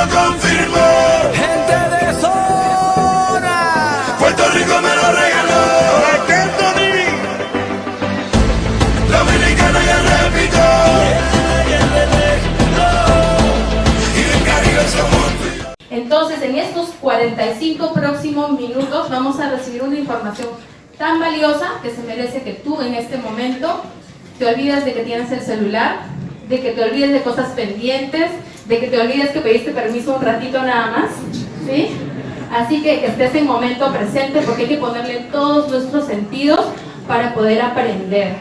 confirmó. Gente de zona. Puerto Rico me lo regaló. Dominicana ya repitió. Y del Caribe somos. Entonces, en estos 45 próximos minutos vamos a recibir una información tan valiosa que se merece que tú en este momento te olvides de que tienes el celular, de que te olvides de cosas pendientes, de que te olvides que pediste permiso un ratito nada más, ¿sí? Así que estés en momento presente porque hay que ponerle todos nuestros sentidos para poder aprender.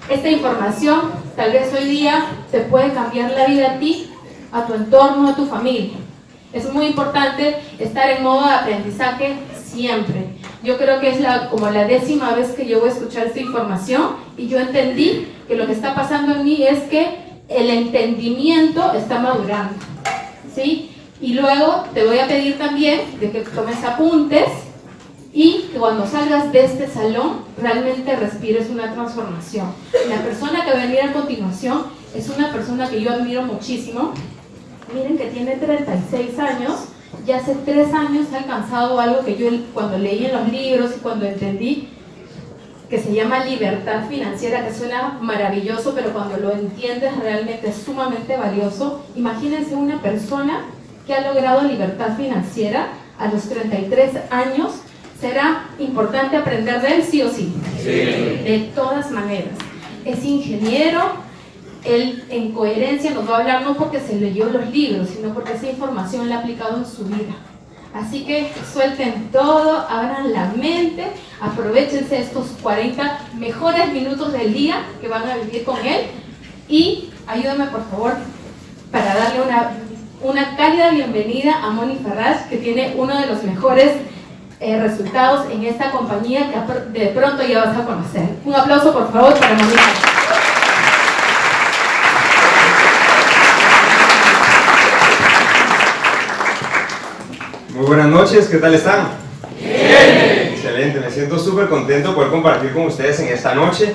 Esta información tal vez hoy día te puede cambiar la vida a ti, a tu entorno, a tu familia. Es muy importante estar en modo de aprendizaje siempre. Yo creo que es como la 10ª vez que yo voy a escuchar esta información y yo entendí que lo que está pasando en mí es que el entendimiento está madurando, ¿sí? Y luego te voy a pedir también de que tomes apuntes y que cuando salgas de este salón realmente respires una transformación. La persona que va a venir a continuación es una persona que yo admiro muchísimo. Miren que tiene 36 años, ya hace 3 años ha alcanzado algo que yo cuando leí en los libros y cuando entendí, que se llama libertad financiera, que suena maravilloso, pero cuando lo entiendes realmente es sumamente valioso. Imagínense una persona que ha logrado libertad financiera a los 33 años. ¿Será importante aprender de él, sí o sí? Sí. De todas maneras. Es ingeniero. Él en coherencia nos va a hablar no porque se leyó los libros, sino porque esa información la ha aplicado en su vida. Así que suelten todo, abran la mente, aprovechense estos 40 mejores minutos del día que van a vivir con él y ayúdenme por favor para darle una cálida bienvenida a Moni Farrage, que tiene uno de los mejores resultados en esta compañía que de pronto ya vas a conocer. Un aplauso por favor para Moni Farrage. Muy buenas noches, ¿qué tal están? Bien. Excelente, me siento súper contento de poder compartir con ustedes en esta noche.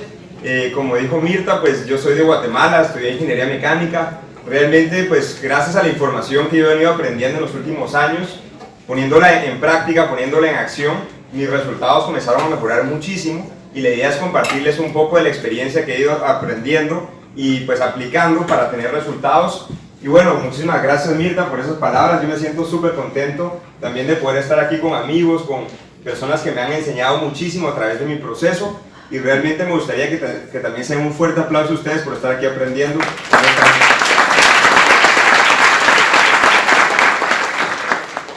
Como dijo Mirta, pues yo soy de Guatemala, estudié ingeniería mecánica. Realmente, pues gracias a la información que yo he venido aprendiendo en los últimos años, poniéndola en práctica, poniéndola en acción, mis resultados comenzaron a mejorar muchísimo y la idea es compartirles un poco de la experiencia que he ido aprendiendo y pues aplicando para tener resultados. Y bueno, muchísimas gracias Mirta por esas palabras, yo me siento súper contento también de poder estar aquí con amigos, con personas que me han enseñado muchísimo a través de mi proceso y realmente me gustaría que también se den un fuerte aplauso a ustedes por estar aquí aprendiendo.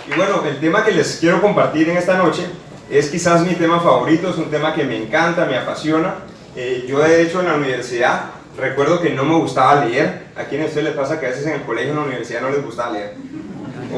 Y bueno, el tema que les quiero compartir en esta noche es quizás mi tema favorito, es un tema que me encanta, me apasiona. Yo de hecho en la universidad recuerdo que no me gustaba leer. ¿A quién a ustedes les pasa que a veces en el colegio o en la universidad no les gustaba leer?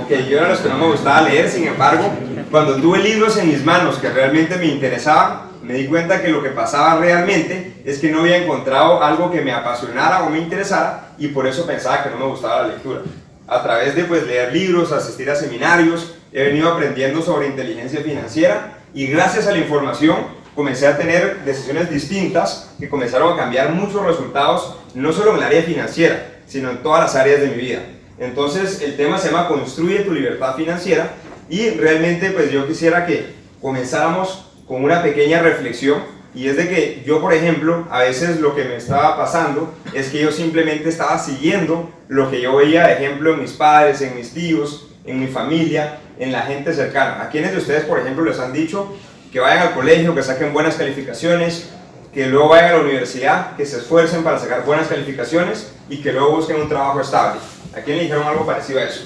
Ok, yo era de los que no me gustaba leer, sin embargo, cuando tuve libros en mis manos que realmente me interesaban, me di cuenta que lo que pasaba realmente es que no había encontrado algo que me apasionara o me interesara y por eso pensaba que no me gustaba la lectura. A través de pues, leer libros, asistir a seminarios, he venido aprendiendo sobre inteligencia financiera y gracias a la información comencé a tener decisiones distintas que comenzaron a cambiar muchos resultados, no solo en el área financiera, sino en todas las áreas de mi vida. Entonces el tema se llama Construye tu libertad financiera y realmente pues yo quisiera que comenzáramos con una pequeña reflexión y es de que yo por ejemplo a veces lo que me estaba pasando es que yo simplemente estaba siguiendo lo que yo veía de ejemplo en mis padres, en mis tíos, en mi familia, en la gente cercana. ¿A quiénes de ustedes por ejemplo les han dicho que vayan al colegio, que saquen buenas calificaciones, que luego vayan a la universidad, que se esfuercen para sacar buenas calificaciones y que luego busquen un trabajo estable? ¿A quién le dijeron algo parecido a eso?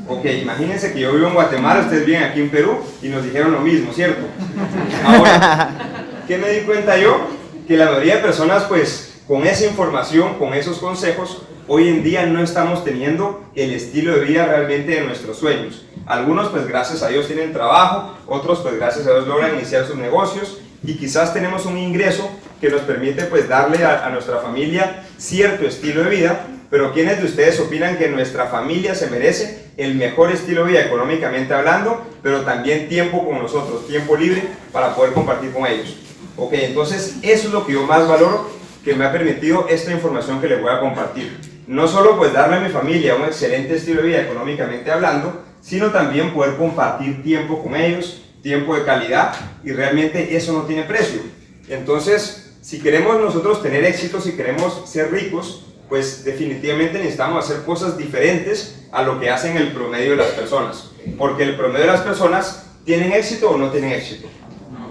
Ok, imagínense que yo vivo en Guatemala, ustedes viven aquí en Perú y nos dijeron lo mismo, ¿cierto? Ahora, ¿qué me di cuenta yo? Que la mayoría de personas pues con esa información, con esos consejos, hoy en día no estamos teniendo el estilo de vida realmente de nuestros sueños. Algunos pues gracias a Dios tienen trabajo, otros pues gracias a Dios logran iniciar sus negocios y quizás tenemos un ingreso que nos permite pues darle a nuestra familia cierto estilo de vida, pero ¿quiénes de ustedes opinan que nuestra familia se merece el mejor estilo de vida económicamente hablando, pero también tiempo con nosotros, tiempo libre para poder compartir con ellos? Ok, entonces eso es lo que yo más valoro, que me ha permitido esta información que les voy a compartir. no solo pues darle a mi familia un excelente estilo de vida económicamente hablando, sino también poder compartir tiempo con ellos, tiempo de calidad, y realmente eso no tiene precio. Entonces, si queremos nosotros tener éxito, si queremos ser ricos, pues definitivamente necesitamos hacer cosas diferentes a lo que hacen el promedio de las personas, porque el promedio de las personas tienen éxito o no tienen éxito.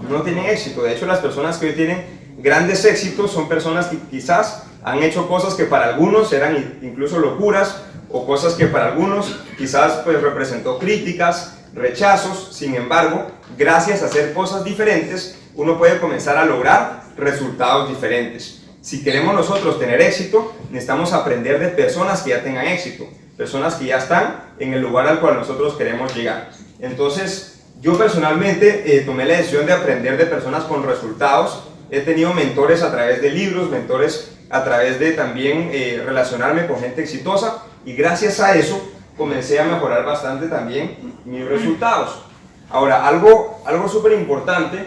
No tienen éxito. De hecho, las personas que hoy tienen grandes éxitos son personas que quizás han hecho cosas que para algunos eran incluso locuras, o cosas que para algunos quizás pues representó críticas, rechazos. Sin embargo, gracias a hacer cosas diferentes, uno puede comenzar a lograr resultados diferentes. Si queremos nosotros tener éxito, necesitamos aprender de personas que ya tengan éxito, personas que ya están en el lugar al cual nosotros queremos llegar. Entonces, yo personalmente tomé la decisión de aprender de personas con resultados. He tenido mentores a través de libros, mentores a través de también relacionarme con gente exitosa, y gracias a eso comencé a mejorar bastante también mis resultados. Ahora, algo súper importante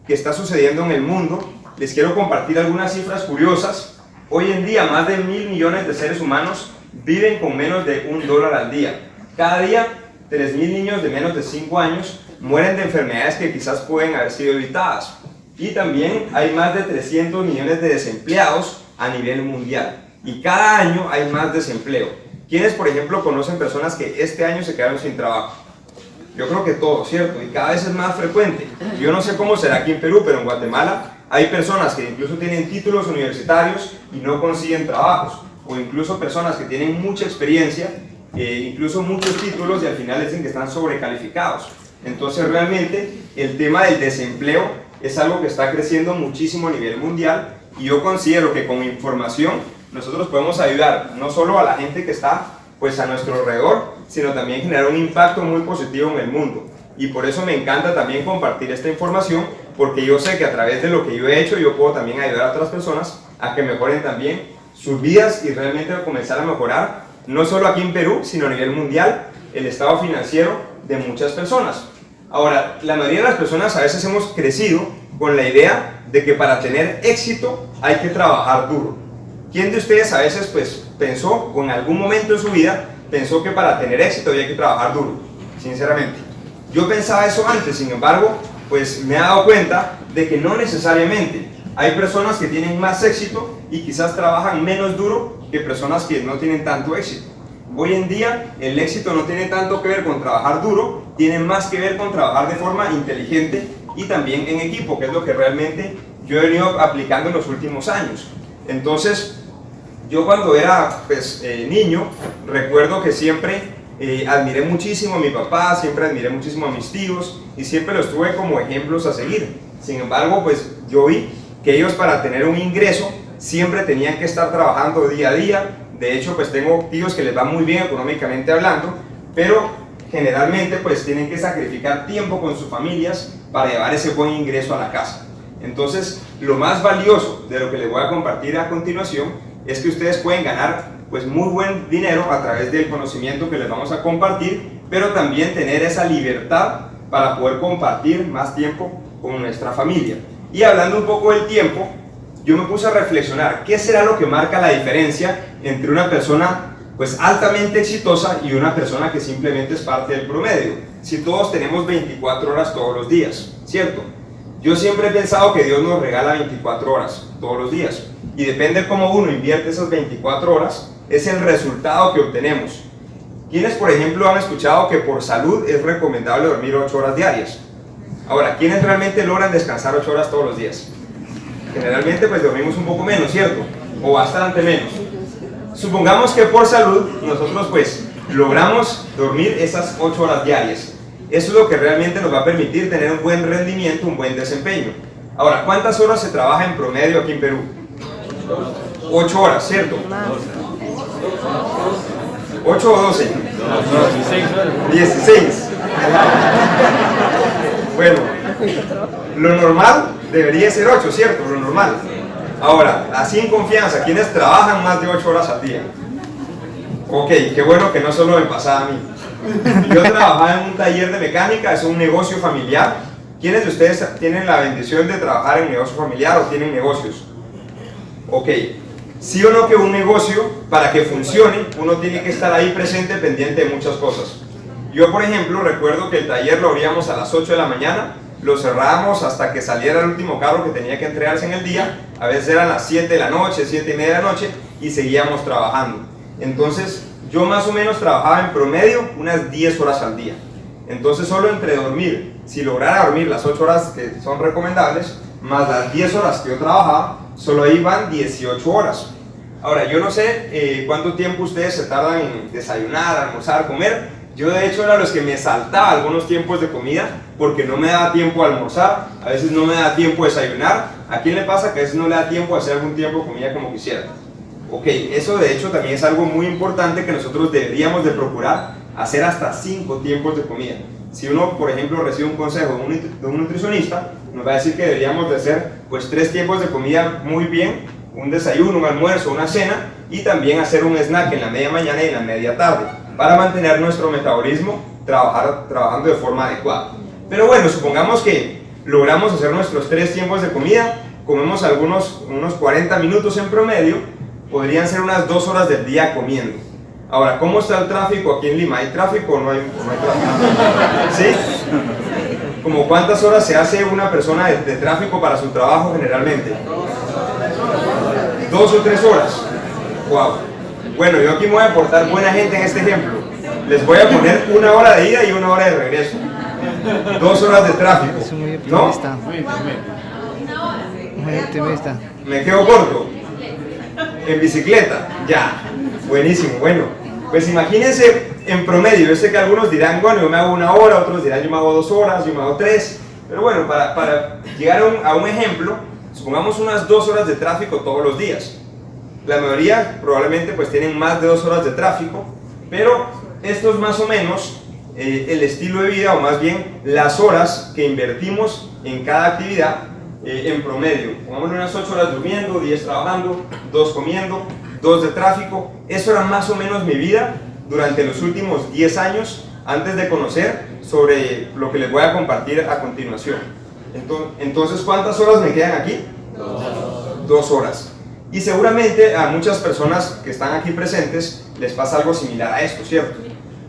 que está sucediendo en el mundo, les quiero compartir algunas cifras curiosas. Hoy en día más de 1.000 millones de seres humanos viven con menos de $1 al día. Cada día 3.000 niños de menos de 5 años mueren de enfermedades que quizás pueden haber sido evitadas. Y también hay más de 300 millones de desempleados a nivel mundial. Y cada año hay más desempleo. ¿Quiénes, por ejemplo, conocen personas que este año se quedaron sin trabajo? Yo creo que todos, ¿cierto? Y cada vez es más frecuente. Yo no sé cómo será aquí en Perú, pero en Guatemala hay personas que incluso tienen títulos universitarios y no consiguen trabajos. O incluso personas que tienen mucha experiencia, incluso muchos títulos, y al final dicen que están sobrecalificados. Entonces realmente el tema del desempleo es algo que está creciendo muchísimo a nivel mundial, y yo considero que con información nosotros podemos ayudar no solo a la gente que está pues a nuestro alrededor, sino también generar un impacto muy positivo en el mundo. Y por eso me encanta también compartir esta información, porque yo sé que a través de lo que yo he hecho, yo puedo también ayudar a otras personas a que mejoren también sus vidas, y realmente comenzar a mejorar, no solo aquí en Perú, sino a nivel mundial, el estado financiero de muchas personas. Ahora, la mayoría de las personas a veces hemos crecido con la idea de que para tener éxito hay que trabajar duro. ¿Quién de ustedes a veces pues pensó, o en algún momento en su vida, pensó que para tener éxito había que trabajar duro? Sinceramente. Yo pensaba eso antes, sin embargo, pues me he dado cuenta de que no necesariamente. Hay personas que tienen más éxito y quizás trabajan menos duro que personas que no tienen tanto éxito. Hoy en día el éxito no tiene tanto que ver con trabajar duro, tiene más que ver con trabajar de forma inteligente y también en equipo, que es lo que realmente yo he venido aplicando en los últimos años. Entonces, yo cuando era pues, niño, recuerdo que siempre admiré muchísimo a mi papá, siempre admiré muchísimo a mis tíos, y siempre los tuve como ejemplos a seguir. Sin embargo, pues yo vi que ellos, para tener un ingreso, siempre tenían que estar trabajando día a día. De hecho, pues tengo tíos que les va muy bien económicamente hablando, pero generalmente pues tienen que sacrificar tiempo con sus familias para llevar ese buen ingreso a la casa. Entonces, lo más valioso de lo que les voy a compartir a continuación es que ustedes pueden ganar pues muy buen dinero a través del conocimiento que les vamos a compartir, pero también tener esa libertad para poder compartir más tiempo con nuestra familia. Y hablando un poco del tiempo, yo me puse a reflexionar, ¿qué será lo que marca la diferencia entre una persona pues altamente exitosa y una persona que simplemente es parte del promedio? Si todos tenemos 24 horas todos los días, ¿cierto? Yo siempre he pensado que Dios nos regala 24 horas todos los días, y depende de cómo uno invierte esas 24 horas, es el resultado que obtenemos. ¿Quiénes, por ejemplo, han escuchado que por salud es recomendable dormir 8 horas diarias? Ahora, ¿quiénes realmente logran descansar 8 horas todos los días? Generalmente pues dormimos un poco menos, ¿cierto? O bastante menos. Supongamos que por salud nosotros pues logramos dormir esas 8 horas diarias. Eso es lo que realmente nos va a permitir tener un buen rendimiento, un buen desempeño. Ahora, ¿cuántas horas se trabaja en promedio aquí en Perú? 8 horas, ¿cierto? 8 o 12. 16. Bueno, lo normal debería ser 8, ¿cierto? Lo normal. Ahora, así en confianza, ¿quiénes trabajan más de 8 horas al día? Ok, qué bueno que no solo me pasaba a mí. Yo trabajaba en un taller de mecánica, es un negocio familiar. ¿Quiénes de ustedes tienen la bendición de trabajar en negocio familiar o tienen negocios? Ok, Sí o no que un negocio, para que funcione, uno tiene que estar ahí presente, pendiente de muchas cosas. Yo, por ejemplo, recuerdo que el taller lo abríamos a las 8 de la mañana, lo cerrábamos hasta que saliera el último carro que tenía que entregarse en el día, a veces eran las 7 de la noche, 7 y media de la noche, y seguíamos trabajando. Entonces, yo más o menos trabajaba en promedio unas 10 horas al día. Entonces, solo entre dormir, si lograra dormir las 8 horas que son recomendables, más las 10 horas que yo trabajaba, solo ahí van 18 horas. Ahora, yo no sé cuánto tiempo ustedes se tardan en desayunar, almorzar, comer. Yo de hecho era los que me saltaba algunos tiempos de comida porque no me daba tiempo a almorzar, a veces no me da tiempo a desayunar. ¿A quién le pasa que a veces no le da tiempo a hacer algún tiempo de comida como quisiera? Ok, eso de hecho también es algo muy importante que nosotros deberíamos de procurar, hacer hasta 5 tiempos de comida. Si uno, por ejemplo, recibe un consejo de un nutricionista, nos va a decir que deberíamos de hacer pues 3 tiempos de comida muy bien, un desayuno, un almuerzo, una cena, y también hacer un snack en la media mañana y en la media tarde, para mantener nuestro metabolismo trabajando de forma adecuada. Pero bueno, supongamos que logramos hacer nuestros 3 tiempos de comida, comemos unos 40 minutos en promedio, podrían ser unas 2 horas del día comiendo. Ahora, ¿cómo está el tráfico aquí en Lima? ¿Hay tráfico o no hay tráfico? ¿Sí? ¿Como cuántas horas se hace una persona de tráfico para su trabajo generalmente? 2 o 3 horas. Wow. Bueno, yo aquí me voy a portar buena gente en este ejemplo. Les voy a poner 1 hora de ida y 1 hora de regreso. 2 horas de tráfico. ¿No? Muy optimista. Me quedo corto. En bicicleta. Ya. Buenísimo. Bueno, pues imagínense en promedio. Yo sé que algunos dirán, bueno, yo me hago 1 hora, otros dirán, yo me hago 2 horas, yo me hago 3. Pero bueno, para llegar a un ejemplo, supongamos unas 2 horas de tráfico todos los días. La mayoría probablemente pues tienen más de 2 horas de tráfico, pero esto es más o menos el estilo de vida, o más bien las horas que invertimos en cada actividad en promedio. Pongamos unas 8 horas durmiendo, 10 trabajando, 2 comiendo, 2 de tráfico. Eso era más o menos mi vida durante los últimos 10 años antes de conocer sobre lo que les voy a compartir a continuación. Entonces, ¿cuántas horas me quedan aquí? 2 horas. Y seguramente a muchas personas que están aquí presentes les pasa algo similar a esto, ¿cierto?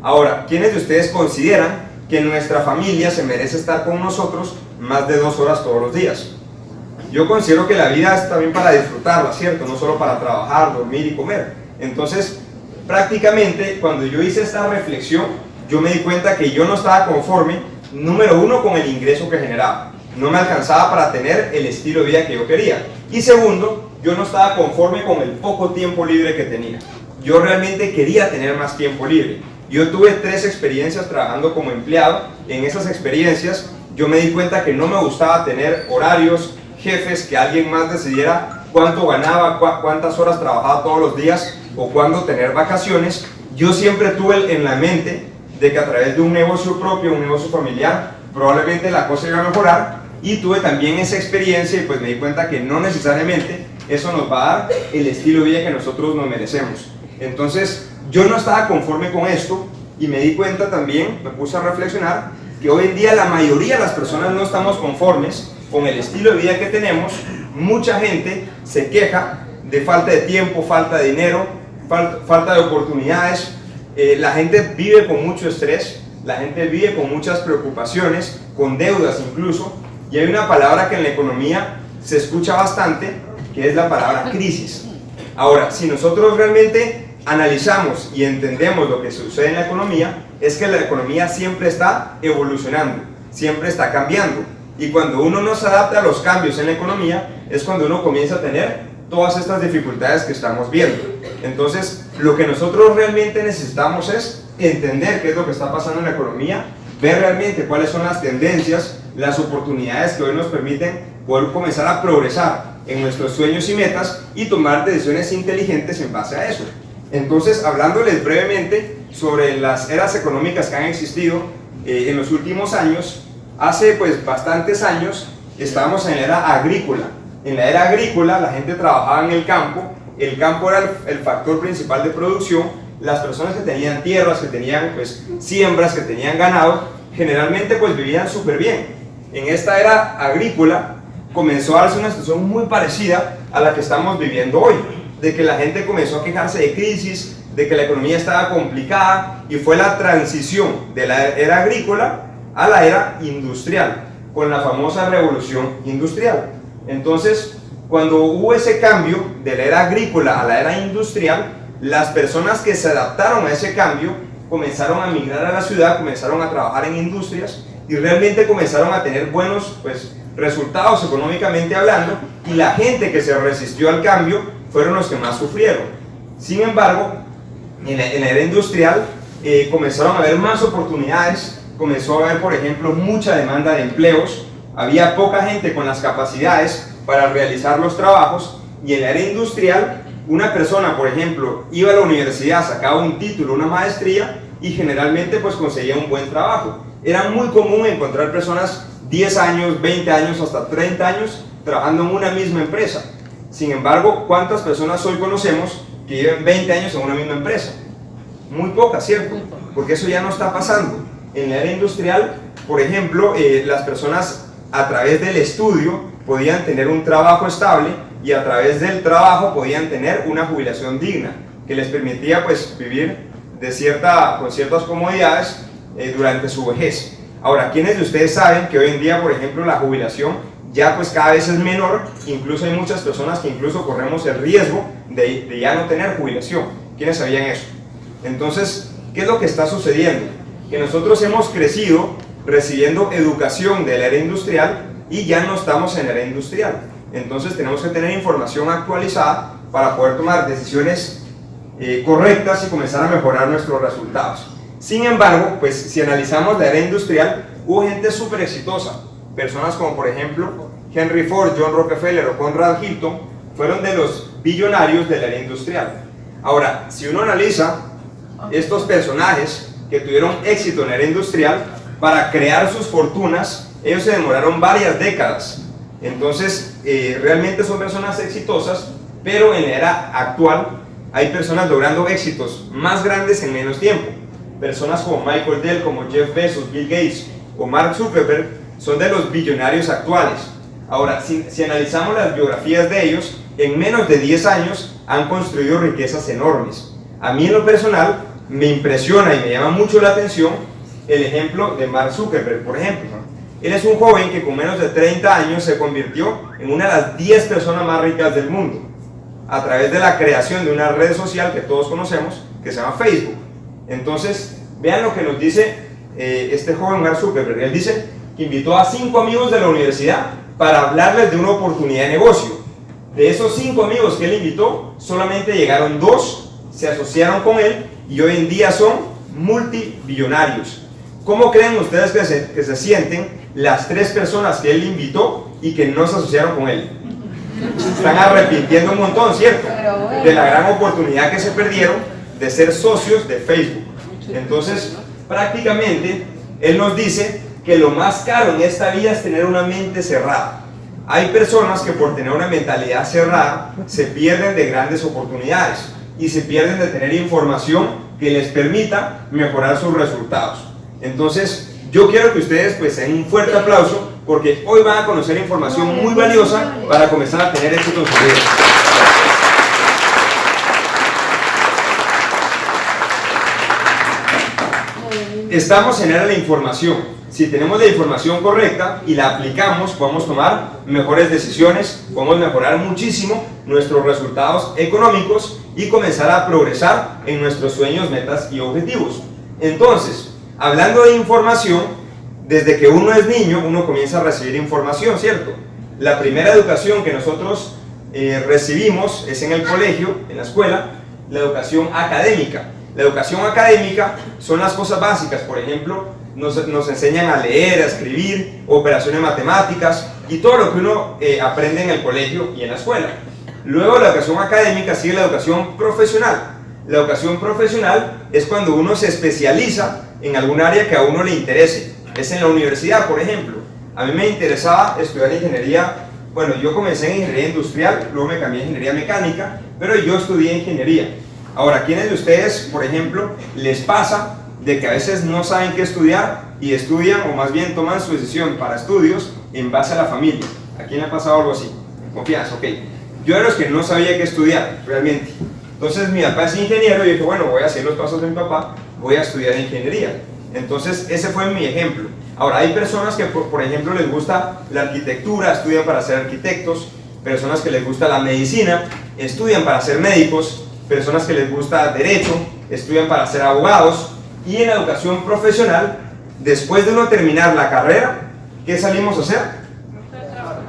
Ahora, ¿quiénes de ustedes consideran que nuestra familia se merece estar con nosotros más de 2 horas todos los días? Yo considero que la vida es también para disfrutarla, ¿cierto? No solo para trabajar, dormir y comer. Entonces, prácticamente, cuando yo hice esta reflexión, yo me di cuenta que yo no estaba conforme, número 1, con el ingreso que generaba. No me alcanzaba para tener el estilo de vida que yo quería. Y segundo, yo no estaba conforme con el poco tiempo libre que tenía. Yo realmente quería tener más tiempo libre. Yo tuve 3 experiencias trabajando como empleado. En esas experiencias yo me di cuenta que no me gustaba tener horarios, jefes, que alguien más decidiera cuánto ganaba, cuántas horas trabajaba todos los días o cuándo tener vacaciones. Yo siempre tuve en la mente de que a través de un negocio propio, un negocio familiar, probablemente la cosa iba a mejorar, y tuve también esa experiencia y pues me di cuenta que no necesariamente eso nos va a dar el estilo de vida que nosotros nos merecemos. Entonces yo no estaba conforme con esto y me di cuenta también, me puse a reflexionar, que hoy en día la mayoría de las personas no estamos conformes con el estilo de vida que tenemos. Mucha gente se queja de falta de tiempo, falta de dinero, falta de oportunidades. La gente vive con mucho estrés, la gente vive con muchas preocupaciones, con deudas incluso, y hay una palabra que en la economía se escucha bastante, que es la palabra crisis. Ahora, si nosotros realmente analizamos y entendemos lo que sucede en la economía, es que la economía siempre está evolucionando, siempre está cambiando, y cuando uno no se adapta a los cambios en la economía, es cuando uno comienza a tener todas estas dificultades que estamos viendo. Entonces, lo que nosotros realmente necesitamos es entender qué es lo que está pasando en la economía, ver realmente cuáles son las tendencias, las oportunidades que hoy nos permiten poder comenzar a progresar en nuestros sueños y metas y tomar decisiones inteligentes en base a eso. Entonces, hablándoles brevemente sobre las eras económicas que han existido en los últimos años, hace pues bastantes años estábamos en la era agrícola. En la era agrícola la gente trabajaba en el campo era el factor principal de producción. Las personas que tenían tierras, que tenían pues siembras, que tenían ganado, generalmente pues vivían súper bien. En esta era agrícola comenzó a darse una situación muy parecida a la que estamos viviendo hoy. de que la gente comenzó a quejarse de crisis, de que la economía estaba complicada, y fue la transición de la era agrícola a la era industrial, con la famosa revolución industrial. Entonces, cuando hubo ese cambio de la era agrícola a la era industrial, las personas que se adaptaron a ese cambio comenzaron a migrar a la ciudad, comenzaron a trabajar en industrias y realmente comenzaron a tener buenos resultados económicamente hablando, y la gente que se resistió al cambio fueron los que más sufrieron. Sin embargo, en la era industrial comenzaron a haber más oportunidades, comenzó a haber, por ejemplo, mucha demanda de empleos, había poca gente con las capacidades para realizar los trabajos, y en la era industrial una persona, por ejemplo, iba a la universidad, sacaba un título, una maestría, y generalmente pues conseguía un buen trabajo. Era muy común encontrar personas 10 años, 20 años, hasta 30 años trabajando en una misma empresa. Sin embargo, ¿cuántas personas hoy conocemos que lleven 20 años en una misma empresa? Muy pocas, ¿cierto? Porque eso ya no está pasando. En la era industrial, por ejemplo, las personas a través del estudio podían tener un trabajo estable, y a través del trabajo podían tener una jubilación digna, que les permitía pues vivir con ciertas comodidades durante su vejez. Ahora, ¿quiénes de ustedes saben que hoy en día, por ejemplo, la jubilación ya pues cada vez es menor? Incluso hay muchas personas que incluso corremos el riesgo de ya no tener jubilación. ¿Quiénes sabían eso? Entonces, ¿qué es lo que está sucediendo? Que nosotros hemos crecido recibiendo educación de la era industrial y ya no estamos en la era industrial. Entonces tenemos que tener información actualizada para poder tomar decisiones correctas y comenzar a mejorar nuestros resultados. Sin embargo, pues si analizamos la era industrial, hubo gente súper exitosa. Personas como por ejemplo Henry Ford, John Rockefeller o Conrad Hilton fueron de los billonarios de la era industrial. Ahora, si uno analiza estos personajes que tuvieron éxito en la era industrial, para crear sus fortunas, ellos se demoraron varias décadas. Entonces, realmente son personas exitosas, pero en la era actual hay personas logrando éxitos más grandes en menos tiempo. Personas como Michael Dell, como Jeff Bezos, Bill Gates o Mark Zuckerberg son de los billonarios actuales. Ahora, si analizamos las biografías de ellos, en menos de 10 años han construido riquezas enormes. A mí en lo personal me impresiona y me llama mucho la atención el ejemplo de Mark Zuckerberg, por ejemplo. Él es un joven que con menos de 30 años se convirtió en una de las 10 personas más ricas del mundo a través de la creación de una red social que todos conocemos, que se llama Facebook. Entonces, vean lo que nos dice este joven Mark Zuckerberg. Él dice que invitó a 5 amigos de la universidad para hablarles de una oportunidad de negocio. De esos 5 amigos que él invitó, solamente llegaron 2, se asociaron con él y hoy en día son multibillonarios. ¿Cómo creen ustedes que se sienten las 3 personas que él invitó y que no se asociaron con él? Están arrepintiendo un montón, ¿cierto? De la gran oportunidad que se perdieron de ser socios de Facebook. Entonces, prácticamente, él nos dice que lo más caro en esta vida es tener una mente cerrada. Hay personas que por tener una mentalidad cerrada se pierden de grandes oportunidades y se pierden de tener información que les permita mejorar sus resultados. Entonces, yo quiero que ustedes pues den un fuerte aplauso porque hoy van a conocer información muy valiosa para comenzar a tener éxito en su vida. Estamos en era de la información. Si tenemos la información correcta y la aplicamos, podemos tomar mejores decisiones, podemos mejorar muchísimo nuestros resultados económicos y comenzar a progresar en nuestros sueños, metas y objetivos. Entonces, hablando de información, desde que uno es niño, uno comienza a recibir información, ¿cierto? La primera educación que nosotros recibimos es en el colegio, en la escuela, la educación académica. La educación académica son las cosas básicas, por ejemplo, nos enseñan a leer, a escribir, operaciones matemáticas y todo lo que uno aprende en el colegio y en la escuela. Luego la educación académica sigue la educación profesional. La educación profesional es cuando uno se especializa en algún área que a uno le interese. Es en la universidad, por ejemplo. A mí me interesaba estudiar ingeniería. Bueno, yo comencé en ingeniería industrial, luego me cambié a ingeniería mecánica, pero yo estudié ingeniería. Ahora, ¿quiénes de ustedes, por ejemplo, les pasa de que a veces no saben qué estudiar y estudian, o más bien toman su decisión para estudios en base a la familia? ¿A quién le ha pasado algo así? Confianza, ok. Yo era los que no sabía qué estudiar, realmente. Entonces mi papá es ingeniero y dije, bueno, voy a seguir los pasos de mi papá, voy a estudiar ingeniería. Entonces ese fue mi ejemplo. Ahora hay personas que por ejemplo les gusta la arquitectura, estudian para ser arquitectos, personas que les gusta la medicina, estudian para ser médicos, personas que les gusta derecho, estudian para ser abogados, y en la educación profesional, después de uno terminar la carrera, ¿qué salimos a hacer?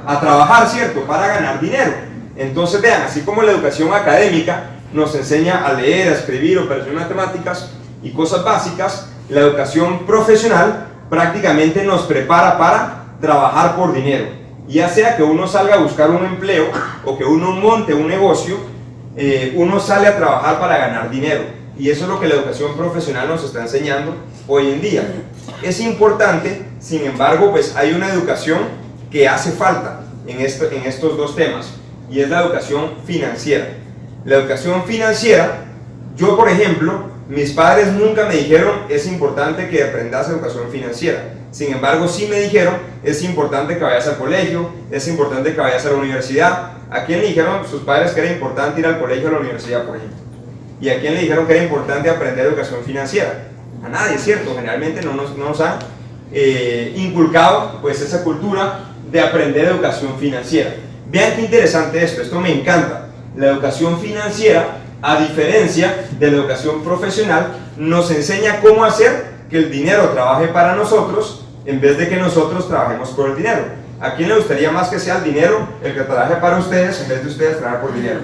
A trabajar, ¿cierto? Para ganar dinero. Entonces vean, así como la educación académica nos enseña a leer, a escribir, operaciones matemáticas y cosas básicas, la educación profesional prácticamente nos prepara para trabajar por dinero. Ya sea que uno salga a buscar un empleo o que uno monte un negocio, uno sale a trabajar para ganar dinero. Y eso es lo que la educación profesional nos está enseñando hoy en día. Es importante, sin embargo, pues hay una educación que hace falta en estos dos temas, y es la educación financiera. La educación financiera, yo por ejemplo, mis padres nunca me dijeron es importante que aprendas educación financiera. Sin embargo, sí me dijeron es importante que vayas al colegio, es importante que vayas a la universidad. ¿A quién le dijeron sus padres que era importante ir al colegio o a la universidad, por ejemplo? ¿Y a quién le dijeron que era importante aprender educación financiera? A nadie, ¿cierto? Generalmente no nos han inculcado pues esa cultura de aprender educación financiera. Vean qué interesante esto me encanta. La educación financiera, a diferencia de la educación profesional, nos enseña cómo hacer que el dinero trabaje para nosotros en vez de que nosotros trabajemos por el dinero. ¿A quién le gustaría más que sea el dinero el que trabaje para ustedes en vez de ustedes trabajar por dinero?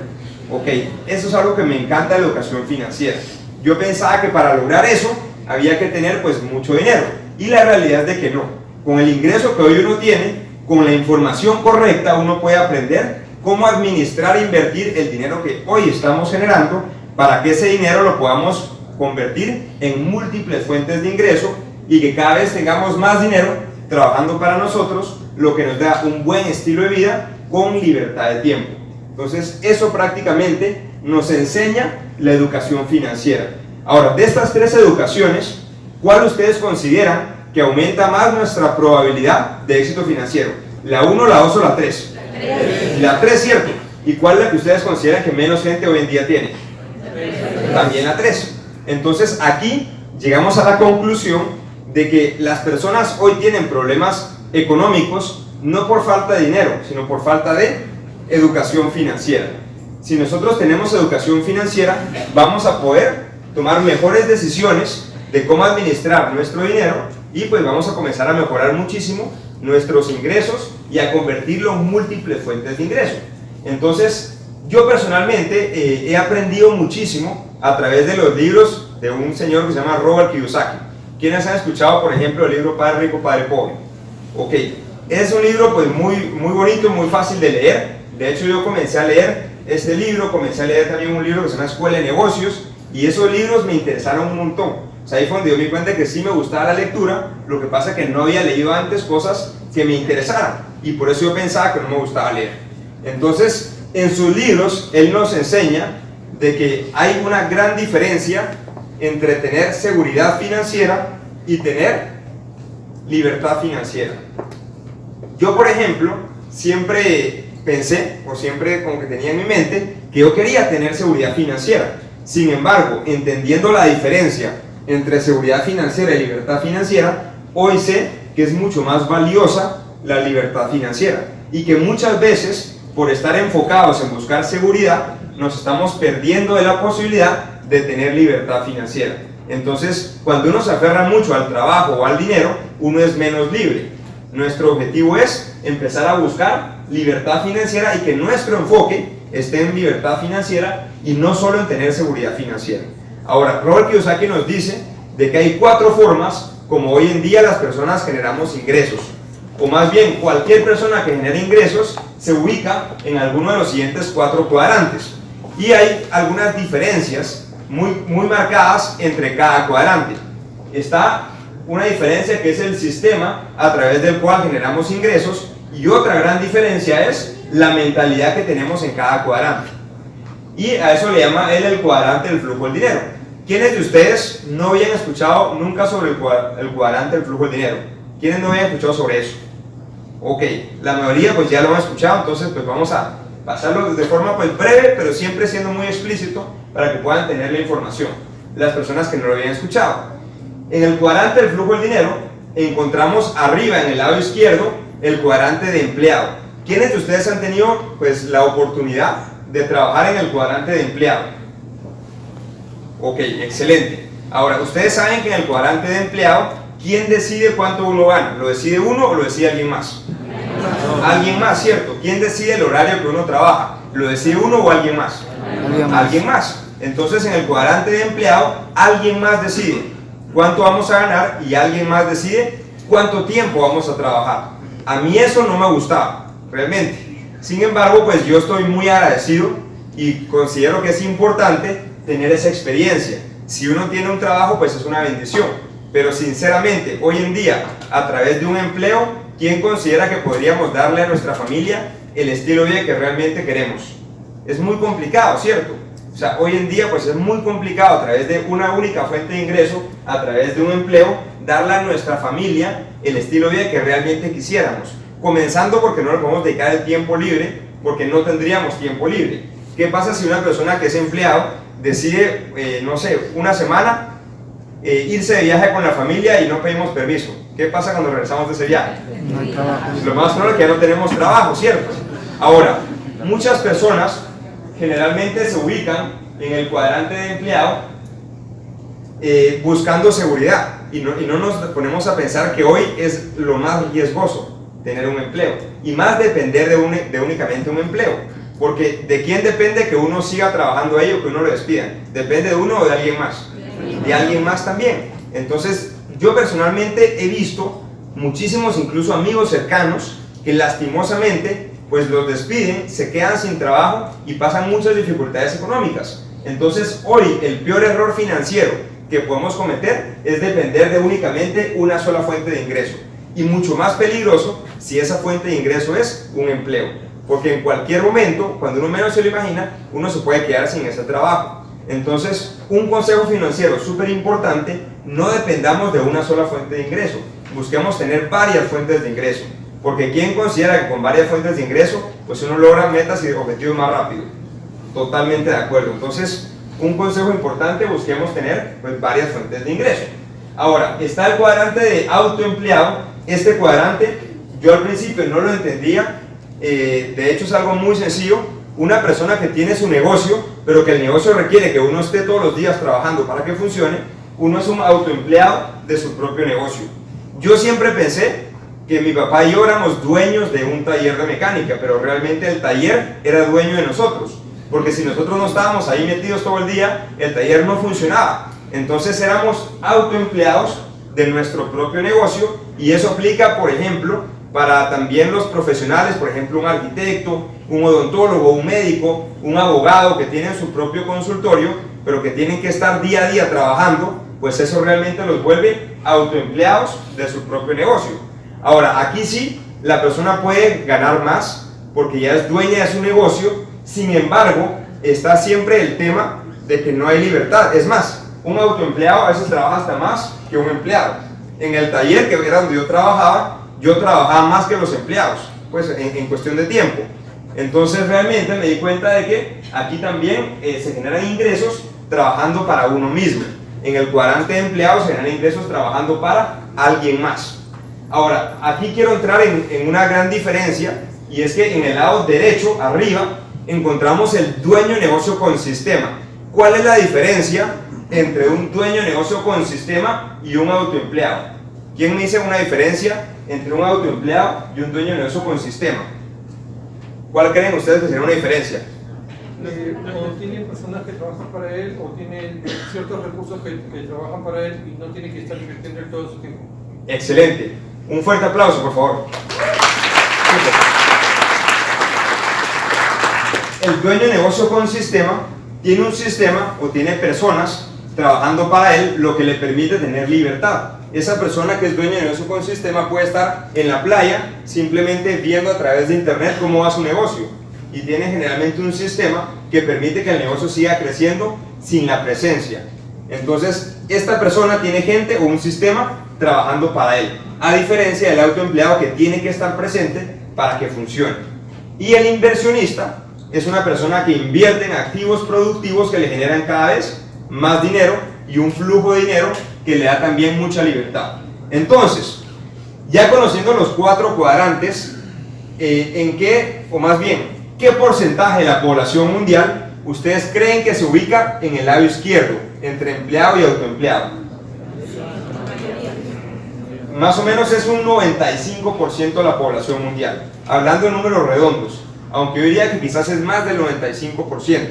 Ok, eso es algo que me encanta de la educación financiera. Yo pensaba que para lograr eso había que tener pues mucho dinero, y la realidad es de que no. Con el ingreso que hoy uno tiene, con la información correcta, uno puede aprender cómo administrar e invertir el dinero que hoy estamos generando para que ese dinero lo podamos convertir en múltiples fuentes de ingreso y que cada vez tengamos más dinero trabajando para nosotros, lo que nos da un buen estilo de vida con libertad de tiempo. Entonces eso prácticamente nos enseña la educación financiera. Ahora, de estas tres educaciones, ¿cuál ustedes consideran que aumenta más nuestra probabilidad de éxito financiero? ¿La 1, la 2 o la 3? La 3, ¿cierto? ¿Y cuál es la que ustedes consideran que menos gente hoy en día tiene? También la 3. Entonces aquí llegamos a la conclusión de que las personas hoy tienen problemas económicos no por falta de dinero, sino por falta de educación financiera. Si nosotros tenemos educación financiera, vamos a poder tomar mejores decisiones de cómo administrar nuestro dinero, y pues vamos a comenzar a mejorar muchísimo nuestros ingresos y a convertirlo en múltiples fuentes de ingreso. Entonces, yo personalmente he aprendido muchísimo a través de los libros de un señor que se llama Robert Kiyosaki. ¿Quiénes han escuchado, por ejemplo, el libro Padre Rico, Padre Pobre? Ok, es un libro pues muy bonito, muy fácil de leer. De hecho, yo comencé a leer este libro, comencé a leer también un libro que se llama Escuela de Negocios, y esos libros me interesaron un montón. O sea, ahí fue donde yo me di cuenta que sí me gustaba la lectura, lo que pasa es que no había leído antes cosas que me interesaran, y por eso yo pensaba que no me gustaba leer. Entonces, en sus libros, él nos enseña de que hay una gran diferencia entre tener seguridad financiera y tener libertad financiera. Yo, por ejemplo, siempre pensé, o siempre como que tenía en mi mente, que yo quería tener seguridad financiera. Sin embargo, entendiendo la diferencia entre seguridad financiera y libertad financiera, hoy sé que es mucho más valiosa la libertad financiera, y que muchas veces, por estar enfocados en buscar seguridad, nos estamos perdiendo de la posibilidad de tener libertad financiera. Entonces, cuando uno se aferra mucho al trabajo o al dinero, uno es menos libre. Nuestro objetivo es empezar a buscar libertad financiera, y que nuestro enfoque esté en libertad financiera y no solo en tener seguridad financiera. Ahora, Robert Kiyosaki nos dice de que hay 4 formas como hoy en día las personas generamos ingresos, o más bien cualquier persona que genere ingresos se ubica en alguno de los siguientes 4 cuadrantes, y hay algunas diferencias muy marcadas entre cada cuadrante. Está una diferencia que es el sistema a través del cual generamos ingresos, y otra gran diferencia es la mentalidad que tenemos en cada cuadrante. Y a eso le llama él el cuadrante del flujo del dinero. ¿Quiénes de ustedes no habían escuchado nunca sobre el cuadrante del flujo del dinero? ¿Quiénes no habían escuchado sobre eso? Ok, la mayoría pues ya lo han escuchado, entonces pues vamos a pasarlo de forma pues breve, pero siempre siendo muy explícito para que puedan tener la información las personas que no lo habían escuchado. En el cuadrante del flujo del dinero encontramos arriba en el lado izquierdo el cuadrante de empleado. ¿Quiénes de ustedes han tenido pues la oportunidad de trabajar en el cuadrante de empleado? Ok, excelente. Ahora, ustedes saben que en el cuadrante de empleado, ¿quién decide cuánto uno gana? ¿Lo decide uno o lo decide alguien más? Alguien más, ¿cierto? ¿Quién decide el horario que uno trabaja? ¿Lo decide uno o alguien más? Alguien más. Entonces, en el cuadrante de empleado, alguien más decide cuánto vamos a ganar y alguien más decide cuánto tiempo vamos a trabajar. A mí eso no me gustaba, realmente. Sin embargo, pues yo estoy muy agradecido y considero que es importante tener esa experiencia. Si uno tiene un trabajo, pues es una bendición. Pero sinceramente, hoy en día, a través de un empleo, ¿quién considera que podríamos darle a nuestra familia el estilo de vida que realmente queremos? Es muy complicado, ¿cierto? O sea, hoy en día pues es muy complicado a través de una única fuente de ingreso, a través de un empleo, darle a nuestra familia el estilo de vida que realmente quisiéramos. Comenzando porque no le podemos dedicar el tiempo libre, porque no tendríamos tiempo libre. ¿Qué pasa si una persona que es empleado decide, no sé, una semana irse de viaje con la familia y no pedimos permiso? ¿Qué pasa cuando regresamos de ese viaje? No hay trabajo. Lo más probable es que ya no tenemos trabajo, ¿cierto? Ahora, muchas personas generalmente se ubican en el cuadrante de empleado buscando seguridad y no nos ponemos a pensar que hoy es lo más riesgoso tener un empleo y más depender de únicamente un empleo, porque ¿de quién depende que uno siga trabajando ahí o que uno lo despidan? ¿Depende de uno o de alguien más? De alguien más también. Entonces yo personalmente he visto muchísimos incluso amigos cercanos que lastimosamente pues los despiden, se quedan sin trabajo y pasan muchas dificultades económicas. Entonces hoy el peor error financiero que podemos cometer es depender de únicamente una sola fuente de ingreso, y mucho más peligroso si esa fuente de ingreso es un empleo, porque en cualquier momento, cuando uno menos se lo imagina, uno se puede quedar sin ese trabajo. Entonces, un consejo financiero súper importante: no dependamos de una sola fuente de ingreso, busquemos tener varias fuentes de ingreso, porque ¿quién considera que con varias fuentes de ingreso pues uno logra metas y objetivos más rápido? Totalmente de acuerdo. Entonces, un consejo importante: busquemos tener pues varias fuentes de ingreso. Ahora, está el cuadrante de autoempleado. Este cuadrante yo al principio no lo entendía, de hecho es algo muy sencillo. Una persona que tiene su negocio, pero que el negocio requiere que uno esté todos los días trabajando para que funcione, uno es un autoempleado de su propio negocio. Yo siempre pensé que mi papá y yo éramos dueños de un taller de mecánica, pero realmente el taller era dueño de nosotros, porque si nosotros no estábamos ahí metidos todo el día, el taller no funcionaba. Entonces éramos autoempleados de nuestro propio negocio, y eso aplica, por ejemplo, para también los profesionales, por ejemplo, un arquitecto, un odontólogo, un médico, un abogado que tienen su propio consultorio, pero que tienen que estar día a día trabajando, pues eso realmente los vuelve autoempleados de su propio negocio. Ahora, aquí sí, la persona puede ganar más porque ya es dueña de su negocio. Sin embargo, está siempre el tema de que no hay libertad. Es más, un autoempleado a veces trabaja hasta más que un empleado. En el taller, que era donde yo trabajaba más que los empleados, pues en cuestión de tiempo. Entonces realmente me di cuenta de que aquí también se generan ingresos trabajando para uno mismo. En el cuadrante de empleados se generan ingresos trabajando para alguien más. Ahora, aquí quiero entrar en una gran diferencia, y es que en el lado derecho, arriba, encontramos el dueño de negocio con sistema. ¿Cuál es la diferencia entre un dueño de negocio con sistema y un autoempleado? ¿Quién me dice una diferencia entre un autoempleado y un dueño de negocio con sistema? ¿Cuál creen ustedes que sería una diferencia? O tiene personas que trabajan para él, o tiene ciertos recursos que trabajan para él y no tiene que estar invirtiendo en todo su tiempo. Excelente. Un fuerte aplauso, por favor. El dueño de negocio con sistema tiene un sistema o tiene personas trabajando para él, lo que le permite tener libertad. Esa persona que es dueño de negocio con sistema puede estar en la playa simplemente viendo a través de internet cómo va su negocio, y tiene generalmente un sistema que permite que el negocio siga creciendo sin la presencia. Entonces esta persona tiene gente o un sistema trabajando para él, a diferencia del autoempleado que tiene que estar presente para que funcione. Y el inversionista es una persona que invierte en activos productivos que le generan cada vez más dinero y un flujo de dinero que le da también mucha libertad. Entonces, ya conociendo los 4 cuadrantes, ¿en qué, o más bien, qué porcentaje de la población mundial ustedes creen que se ubica en el lado izquierdo, entre empleado y autoempleado? Más o menos es un 95% de la población mundial, hablando de números redondos, aunque yo diría que quizás es más del 95%.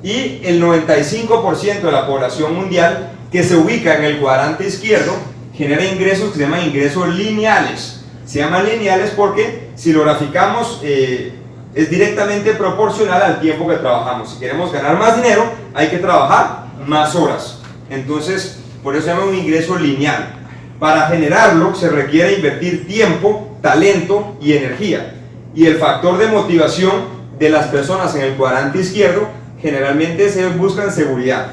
Y el 95% de la población mundial que se ubica en el cuadrante izquierdo genera ingresos que se llaman ingresos lineales. Se llaman lineales porque si lo graficamos es directamente proporcional al tiempo que trabajamos. Si queremos ganar más dinero hay que trabajar más horas. Entonces por eso se llama un ingreso lineal. Para generarlo se requiere invertir tiempo, talento y energía. Y el factor de motivación de las personas en el cuadrante izquierdo generalmente se buscan seguridad.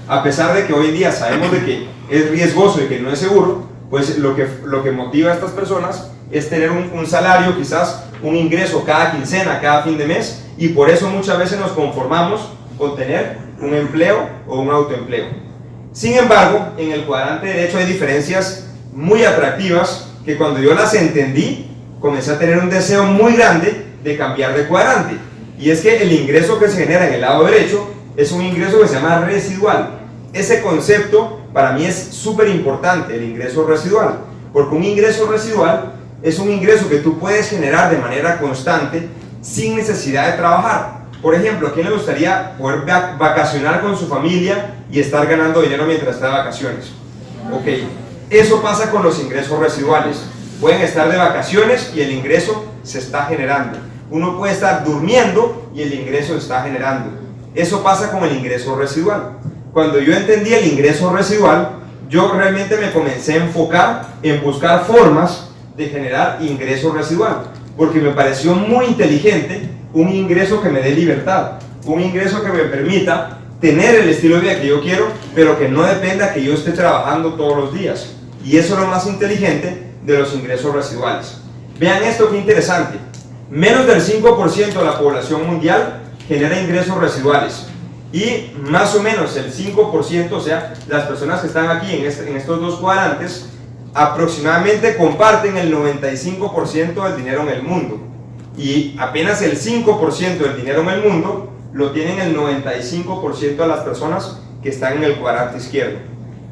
A pesar de que hoy en día sabemos de que es riesgoso y que no es seguro, pues lo que motiva a estas personas es tener un salario, quizás un ingreso cada quincena, cada fin de mes, y por eso muchas veces nos conformamos con tener un empleo o un autoempleo. Sin embargo, en el cuadrante derecho hay diferencias muy atractivas que cuando yo las entendí, comencé a tener un deseo muy grande de cambiar de cuadrante. Y es que el ingreso que se genera en el lado derecho es un ingreso que se llama residual. Ese concepto para mí es súper importante, el ingreso residual, porque un ingreso residual es un ingreso que tú puedes generar de manera constante sin necesidad de trabajar. Por ejemplo, ¿a quién le gustaría poder vacacionar con su familia y estar ganando dinero mientras está de vacaciones? Ok, eso pasa con los ingresos residuales. Pueden estar de vacaciones y el ingreso se está generando. Uno puede estar durmiendo y el ingreso se está generando. Eso pasa con el ingreso residual. Cuando yo entendí el ingreso residual, yo realmente me comencé a enfocar en buscar formas de generar ingreso residual, porque me pareció muy inteligente un ingreso que me dé libertad, un ingreso que me permita tener el estilo de vida que yo quiero, pero que no dependa que yo esté trabajando todos los días. Y eso es lo más inteligente de los ingresos residuales. Vean esto, qué interesante. Menos del 5% de la población mundial genera ingresos residuales. Y más o menos el 5%, o sea, las personas que están aquí en estos dos cuadrantes, aproximadamente comparten el 95% del dinero en el mundo. Y apenas el 5% del dinero en el mundo lo tienen el 95% de las personas que están en el cuadrante izquierdo.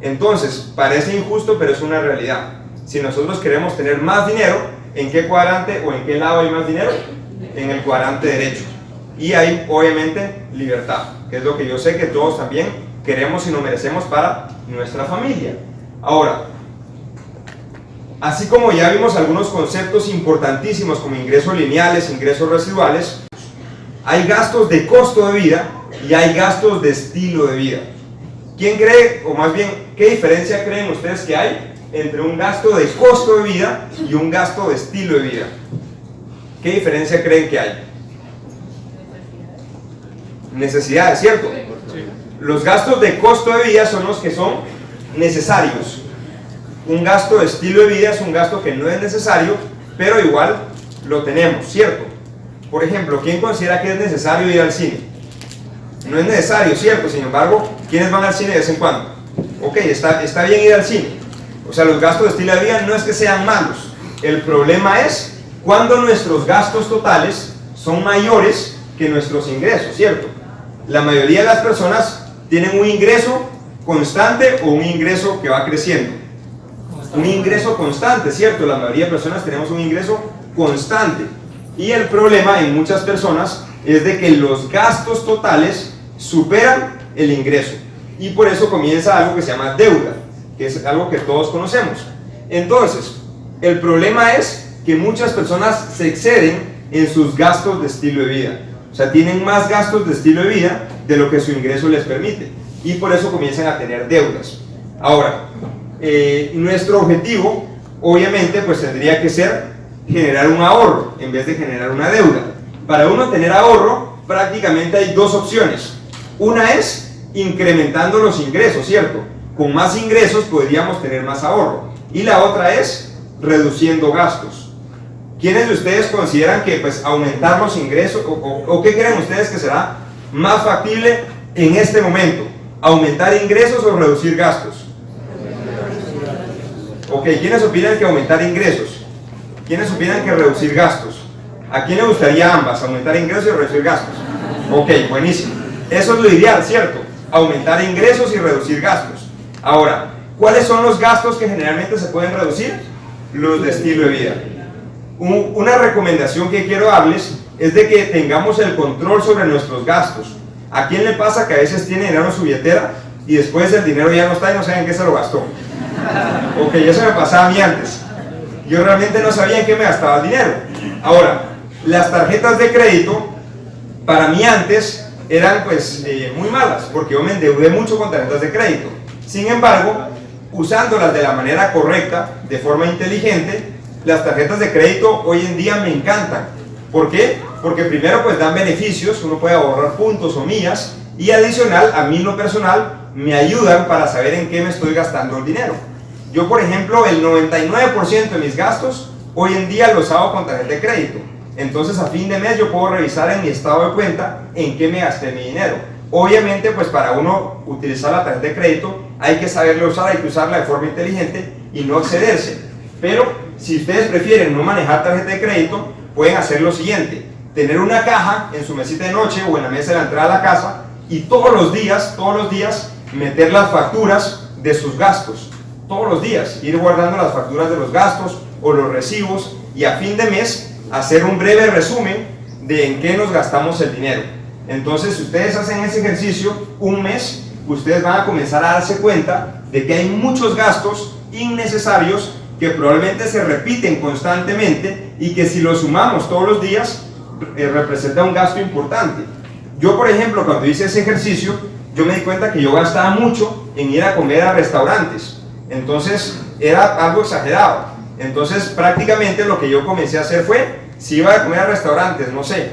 Entonces, parece injusto, pero es una realidad. Si nosotros queremos tener más dinero, ¿en qué cuadrante o en qué lado hay más dinero? En el cuadrante derecho. Y hay, obviamente, libertad, que es lo que yo sé que todos también queremos y nos merecemos para nuestra familia. Ahora, así como ya vimos algunos conceptos importantísimos como ingresos lineales, ingresos residuales, hay gastos de costo de vida y hay gastos de estilo de vida. ¿Quién cree, o más bien, qué diferencia creen ustedes que hay entre un gasto de costo de vida y un gasto de estilo de vida? ¿Qué diferencia creen que hay? Necesidades, ¿cierto? Los gastos de costo de vida son los que son necesarios. Un gasto de estilo de vida es un gasto que no es necesario, pero igual lo tenemos, ¿cierto? Por ejemplo, ¿quién considera que es necesario ir al cine? No es necesario, ¿cierto? Sin embargo, ¿quiénes van al cine de vez en cuando? Ok, está bien ir al cine. O sea, los gastos de estilo de vida no es que sean malos. El problema es cuando nuestros gastos totales son mayores que nuestros ingresos, ¿cierto? La mayoría de las personas tienen un ingreso constante o un ingreso que va creciendo. Un ingreso constante, ¿cierto? La mayoría de personas tenemos un ingreso constante. Y el problema en muchas personas es de que los gastos totales superan el ingreso. Y por eso comienza algo que se llama deuda, que es algo que todos conocemos. Entonces, el problema es que muchas personas se exceden en sus gastos de estilo de vida. O sea, tienen más gastos de estilo de vida de lo que su ingreso les permite. Y por eso comienzan a tener deudas. Ahora, nuestro objetivo, obviamente, pues tendría que ser generar un ahorro en vez de generar una deuda. Para uno tener ahorro, prácticamente hay dos opciones. Una es incrementando los ingresos, ¿cierto? Con más ingresos podríamos tener más ahorro. Y la otra es reduciendo gastos. ¿quiénes de ustedes consideran que pues aumentar los ingresos, o qué creen ustedes que será más factible en este momento? ¿Aumentar ingresos o reducir gastos? Ok, ¿quiénes opinan que aumentar ingresos? ¿Quiénes opinan que reducir gastos? ¿A quién le gustaría ambas, aumentar ingresos y reducir gastos? Ok, buenísimo. Eso es lo ideal, ¿cierto? Aumentar ingresos y reducir gastos. Ahora, ¿cuáles son los gastos que generalmente se pueden reducir? Los de estilo de vida. Una recomendación que quiero darles es de que tengamos el control sobre nuestros gastos. ¿A quién le pasa que a veces tiene dinero en su billetera y después el dinero ya no está y no saben en qué se lo gastó? Ok, eso me pasaba a mí antes. Yo realmente no sabía en qué me gastaba el dinero. Ahora, las tarjetas de crédito para mí antes eran pues muy malas, porque yo me endeudé mucho con tarjetas de crédito. Sin embargo, usándolas de la manera correcta, de forma inteligente, las tarjetas de crédito hoy en día me encantan. ¿Por qué? Porque primero pues dan beneficios, uno puede ahorrar puntos o millas, y adicional, a mí en lo personal, me ayudan para saber en qué me estoy gastando el dinero. Yo, por ejemplo, el 99% de mis gastos hoy en día los hago con tarjeta de crédito. Entonces a fin de mes yo puedo revisar en mi estado de cuenta en qué me gasté mi dinero. Obviamente pues para uno utilizar la tarjeta de crédito hay que saberla usar, hay que usarla de forma inteligente y no excederse. Pero si ustedes prefieren no manejar tarjeta de crédito, pueden hacer lo siguiente: tener una caja en su mesita de noche o en la mesa de la entrada a la casa y todos los días meter las facturas de sus gastos. Todos los días ir guardando las facturas de los gastos o los recibos, y a fin de mes hacer un breve resumen de en qué nos gastamos el dinero. Entonces, si ustedes hacen ese ejercicio un mes, ustedes van a comenzar a darse cuenta de que hay muchos gastos innecesarios que probablemente se repiten constantemente y que si los sumamos todos los días representa un gasto importante. Yo, por ejemplo, cuando hice ese ejercicio, yo me di cuenta que yo gastaba mucho en ir a comer a restaurantes. Entonces era algo exagerado. Entonces prácticamente lo que yo comencé a hacer fue, si iba a comer a restaurantes, no sé,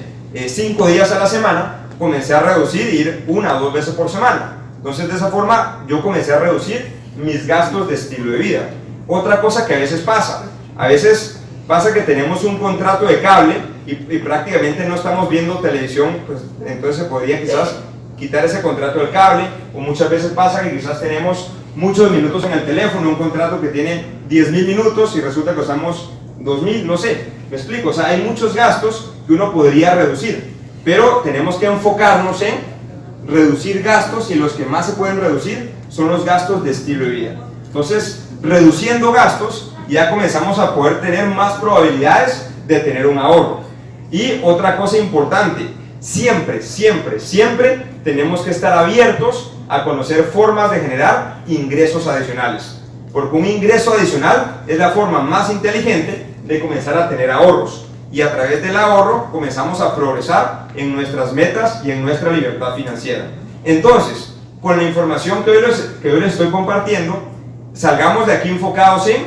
5 días a la semana, comencé a reducir e ir 1 o 2 veces por semana. Entonces de esa forma yo comencé a reducir mis gastos de estilo de vida. Otra cosa que a veces pasa que tenemos un contrato de cable y prácticamente no estamos viendo televisión, pues entonces se podría quizás quitar ese contrato del cable, o muchas veces pasa que quizás tenemos muchos minutos en el teléfono, un contrato que tiene 10.000 minutos y resulta que usamos 2.000, no sé, me explico. O sea, hay muchos gastos que uno podría reducir, pero tenemos que enfocarnos en reducir gastos, y los que más se pueden reducir son los gastos de estilo de vida. Entonces, reduciendo gastos ya comenzamos a poder tener más probabilidades de tener un ahorro. Y otra cosa importante, siempre tenemos que estar abiertos a conocer formas de generar ingresos adicionales, porque un ingreso adicional es la forma más inteligente de comenzar a tener ahorros, y a través del ahorro comenzamos a progresar en nuestras metas y en nuestra libertad financiera. Entonces, con la información que hoy les estoy compartiendo, salgamos de aquí enfocados en,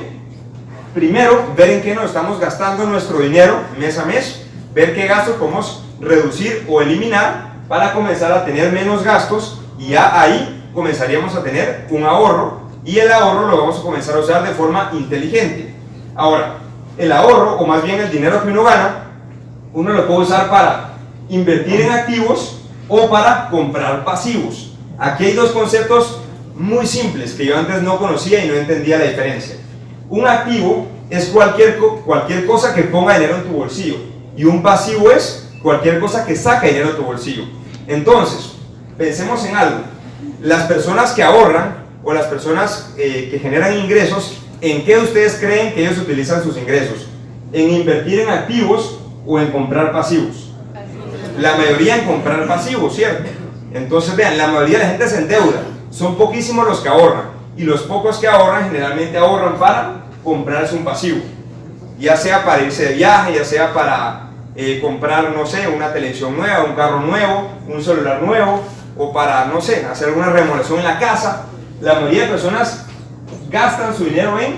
primero, ver en qué nos estamos gastando nuestro dinero mes a mes, ver qué gastos podemos reducir o eliminar para comenzar a tener menos gastos, y ya ahí comenzaríamos a tener un ahorro, y el ahorro lo vamos a comenzar a usar de forma inteligente. Ahora, el ahorro, o más bien el dinero que uno gana, uno lo puede usar para invertir en activos o para comprar pasivos. Aquí hay dos conceptos muy simples que yo antes no conocía y no entendía la diferencia. Un activo es cualquier cosa que ponga dinero en tu bolsillo, y un pasivo es cualquier cosa que saca dinero de tu bolsillo. Entonces, pensemos en algo: las personas que ahorran o las personas que generan ingresos, ¿en qué ustedes creen que ellos utilizan sus ingresos? ¿En invertir en activos o en comprar pasivos? La mayoría en comprar pasivos, ¿cierto? Entonces vean, la mayoría de la gente se endeuda, son poquísimos los que ahorran, y los pocos que ahorran generalmente ahorran para comprarse un pasivo, ya sea para irse de viaje, ya sea para comprar, no sé, una televisión nueva, un carro nuevo, un celular nuevo, o para, no sé, hacer una remodelación en la casa. La mayoría de personas gastan su dinero en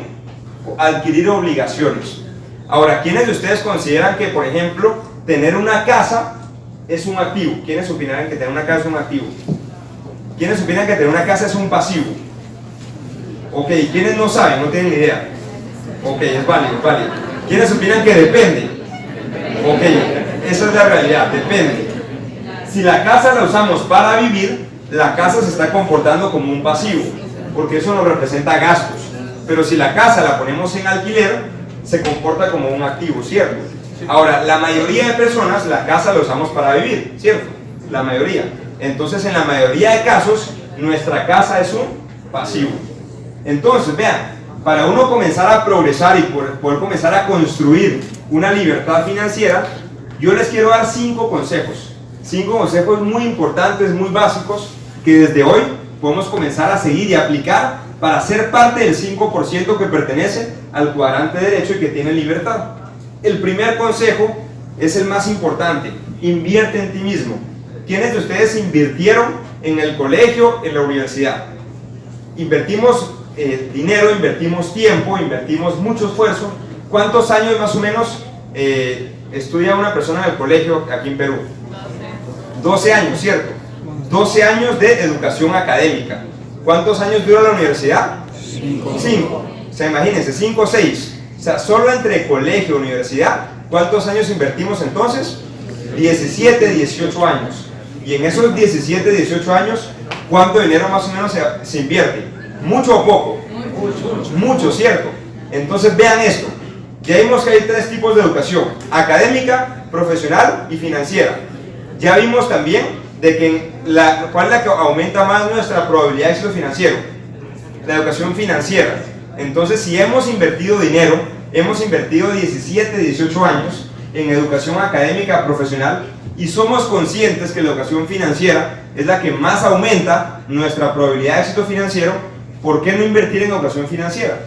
adquirir obligaciones. Ahora, ¿quiénes de ustedes consideran que, por ejemplo, tener una casa es un activo? ¿Quiénes opinan que tener una casa es un activo? ¿Quiénes opinan que tener una casa es un pasivo? Ok, ¿quiénes no saben? No tienen ni idea. Ok, es válido, es válido. ¿Quiénes opinan que depende? Ok, esa es la realidad, depende. Si la casa la usamos para vivir, la casa se está comportando como un pasivo, porque eso nos representa gastos. Pero si la casa la ponemos en alquiler, se comporta como un activo, ¿cierto? Ahora, la mayoría de personas la casa la usamos para vivir, ¿cierto? La mayoría. Entonces, en la mayoría de casos, nuestra casa es un pasivo. Entonces, vean, para uno comenzar a progresar y poder comenzar a construir una libertad financiera, yo les quiero dar 5 consejos. 5 consejos muy importantes, muy básicos, que desde hoy podemos comenzar a seguir y aplicar para ser parte del 5% que pertenece al cuadrante derecho y que tiene libertad. El primer consejo es el más importante: invierte en ti mismo. ¿Quiénes de ustedes invirtieron en el colegio, en la universidad? Invertimos dinero, invertimos tiempo, invertimos mucho esfuerzo. ¿Cuántos años más o menos estudia una persona en el colegio aquí en Perú? 12 años, ¿cierto? 12 años de educación académica. ¿Cuántos años dura la universidad? 5. O sea, imagínense, 5 o 6. O sea, solo entre colegio y universidad, ¿cuántos años invertimos entonces? 17, 18 años. Y en esos 17, 18 años, ¿cuánto dinero más o menos se invierte? ¿Mucho o poco? Mucho, ¿cierto? Entonces vean esto. Ya vimos que hay 3 tipos de educación: académica, profesional y financiera. Ya vimos también de que ¿cuál es la que aumenta más nuestra probabilidad de éxito financiero? La educación financiera. Entonces, si hemos invertido dinero, hemos invertido 17, 18 años en educación académica profesional y somos conscientes que la educación financiera es la que más aumenta nuestra probabilidad de éxito financiero, ¿por qué no invertir en educación financiera?